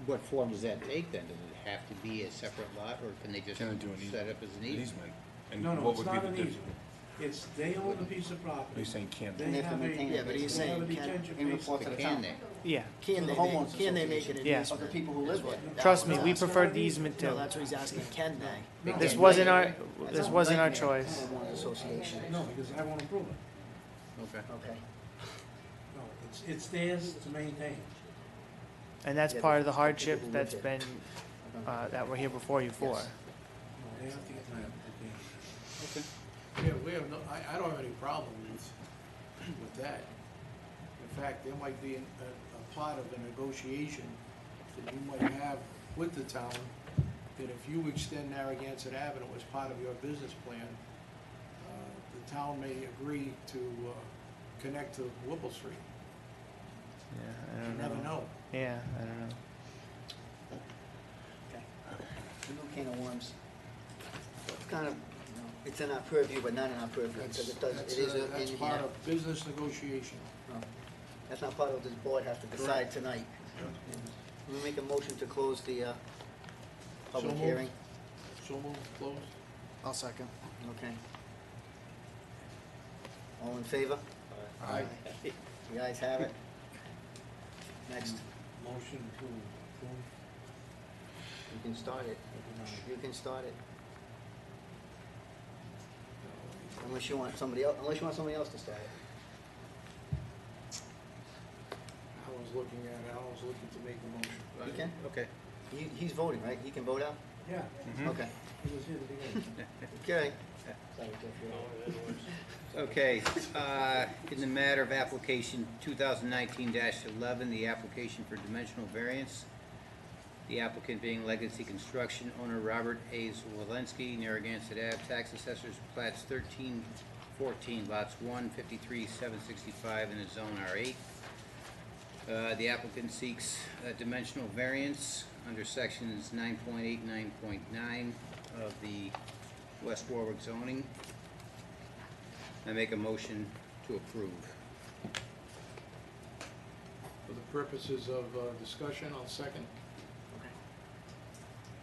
What form does that take then? Does it have to be a separate lot, or can they just Can they do an set up as an easement? And No, what it's would be not the an diff- easement. they own the piece of You're property. saying can't. They And they have to have a, maintain it. Yeah, but he's they have a saying can- detention in basin. report to the Can town. they? Yeah. Can the they homeowners can they make it an Yeah. easement of the people who live there? Trust me, That's we what he's prefer the easement No, too. that's what he's asking, can they? No, This they wasn't our, make it. this That's wasn't our like choice. Homeowners association. No, because I won't approve it. Okay. Okay. No, it's theirs to maintain. And that's Yeah, part of the but hardship people who live that's there. been, that we're here before you for. Yes. No, they have to get my application. Yeah, we have no, I don't have any problem with that. In fact, there might be a part of the negotiation that you might have with the town, that if you extend Narragansett Avenue as part of your business plan, the town may agree to connect to Whipple Street. Yeah, I You don't never know. know. Yeah, I don't know. Okay. A new can of worms. It's kind of, you know, it's in our purview, but not in our purview, because it does, it is in That's here. part of business negotiation. No, that's not part of what this board has to decide tonight. We make a motion to close the public moved. hearing. So moved, closed. I'll second. Okay. All in favor? Aye. You guys have it? Next, Motion to approve. you can start it. You can start it. Unless you want somebody else, to start it. I was looking at it, I was looking to make the motion. You can? Okay. He's voting, right? He can vote out? Yeah, Okay. he was here at the beginning. Okay. Sorry, Jeff, you're- Okay, in the matter of application 2019-11, the application for dimensional variance, the applicant being Legacy Construction, owner Robert A. Zawalensky, Narragansett Ave, tax assessors, plats 1314, lots 1, 53, 765, in the zone R8. The applicant seeks a dimensional variance under sections 9.8, 9.9 of the West Warwick zoning. I make a motion to approve. For the purposes of discussion, I'll second. Okay.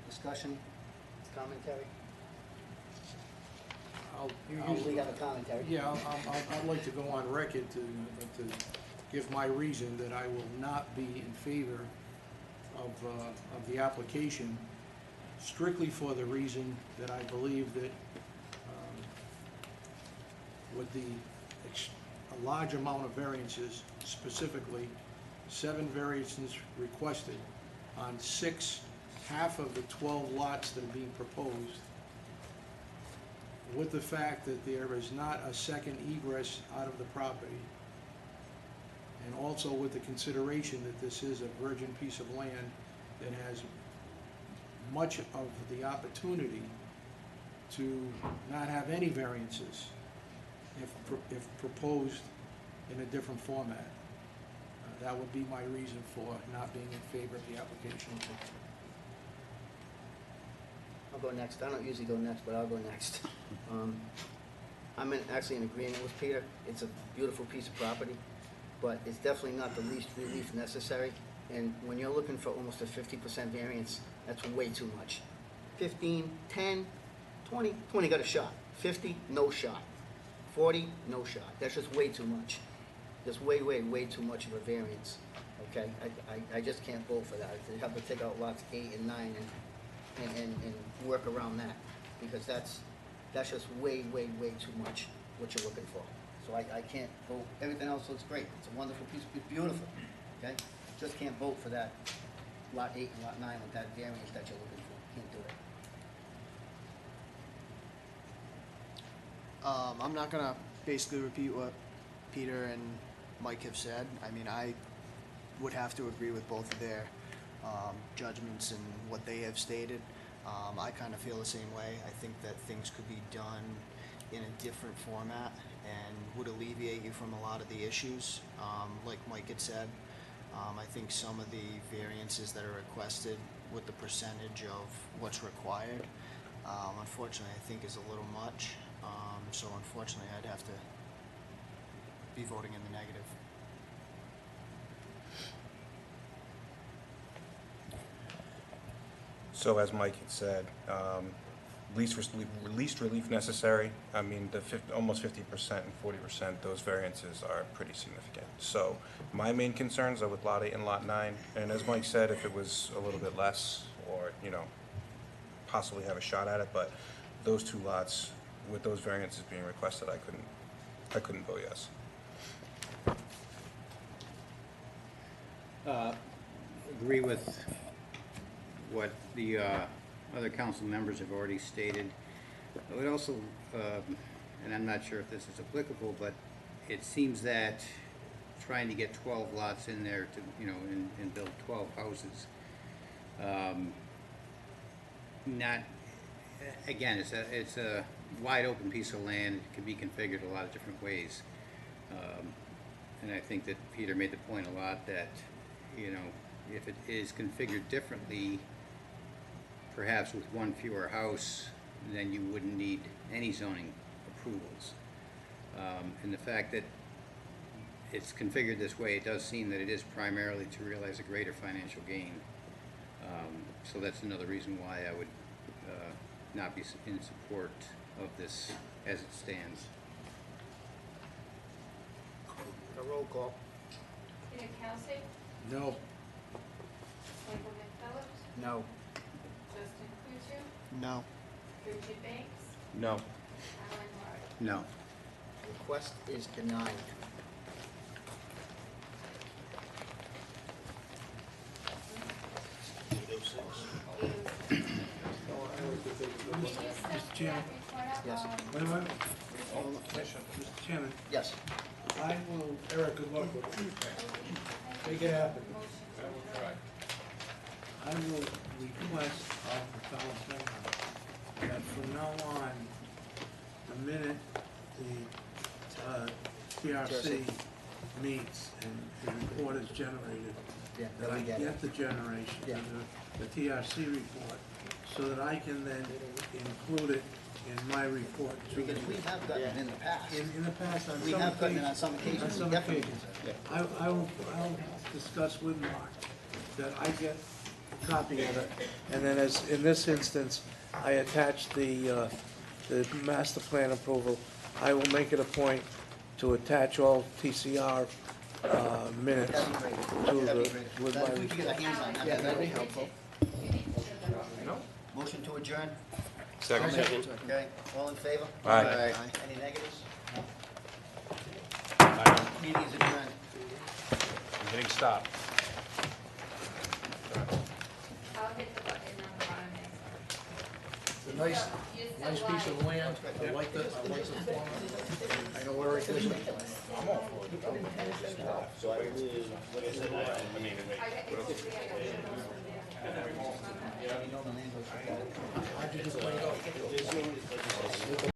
Discussion, commentary? You usually have a commentary. Yeah, I'd like to go on record to give my reason that I will not be in favor of the application, strictly for the reason that I believe that with a large amount of variances, specifically 7 variances requested on half of the 12 lots that are being proposed, with the fact that there is not a second egress out of the property, and also with the consideration that this is a virgin piece of land that has much of the opportunity to not have any variances if proposed in a different format. That would be my reason for not being in favor of the application. I'll go next. I don't usually go next, but I'll go next. I'm actually in agreement with Peter. It's a beautiful piece of property, but it's definitely not the least relief necessary. And when you're looking for almost a 50% variance, that's way too much. 15, 10, 20, 20 got a shot. 50, no shot. 40, no shot. That's just way too much. Just way too much of a variance, okay? I just can't vote for that. They have to take out lots 8 and 9 and work around that, because that's just way too much what you're looking for. So I can't vote. Everything else looks great. It's a wonderful piece, it's beautiful, okay? Just can't vote for that lot 8 and lot 9 with that variance that you're looking for. Can't do it. I'm not gonna basically repeat what Peter and Mike have said. I mean, I would have to agree with both of their judgments and what they have stated. I kind of feel the same way. I think that things could be done in a different format and would alleviate you from a lot of the issues. Like Mike had said, I think some of the variances that are requested with the percentage of what's required, unfortunately, I think is a little much. So unfortunately, I'd have to be voting in the negative. So as Mike had said, least relief necessary. I mean, almost 50% and 40%, those variances are pretty significant. So my main concerns are with Lot 8 and Lot 9, and as Mike said, if it was a little bit less, or, you know, possibly have a shot at it, but those two lots, with those variances being requested, I couldn't vote yes. Agree with what the other council members have already stated. I would also, and I'm not sure if this is applicable, but it seems that trying to get 12 lots in there to, you know, and build 12 houses, not, again, it's a wide open piece of land. It can be configured a lot of different ways. And I think that Peter made the point a lot that, you know, if it is configured differently, perhaps with one fewer house, then you wouldn't need any zoning approvals. And the fact that it's configured this way, it does seem that it is primarily to realize a greater financial gain. So that's another reason why I would not be in support of this as it stands. A roll call. Peter Kelsey, No. Michael McPhillips, No. Justin Kuchu, No. Richard Banks, No. Alan Martin. No. Request is denied. Can you step Chairman. that report up? Yes. Wait a minute. Mr. Chairman, Yes. I will, Eric, good luck with it. Make it happen. I will request of the town planner that from now on, the minute the TRC meets and the report is generated, Yeah, that I get get it. the generation, Yeah. the TRC report, so that I can then include it in my report to Because we have gotten it in the past. in the past, on We some have gotten it on occasions. some occasions. On some we definitely- occasions. I'll discuss with Mark that I get a copy of it, and then as, in this instance, I attach the master plan approval. I will make it a point to attach all TCR, minutes That'd be great. to That'd be the, great. with That- my If we could get our hands on that, Yeah, that'd be great. helpful. Motion to adjourn? Second. Okay, all in favor? Aye. Any negatives? Meeting is adjourned. I'm getting stopped. I'll hit the button on the bottom next. It's a nice, nice piece of land. I like the format. I know where it is. How'd you just bring it up?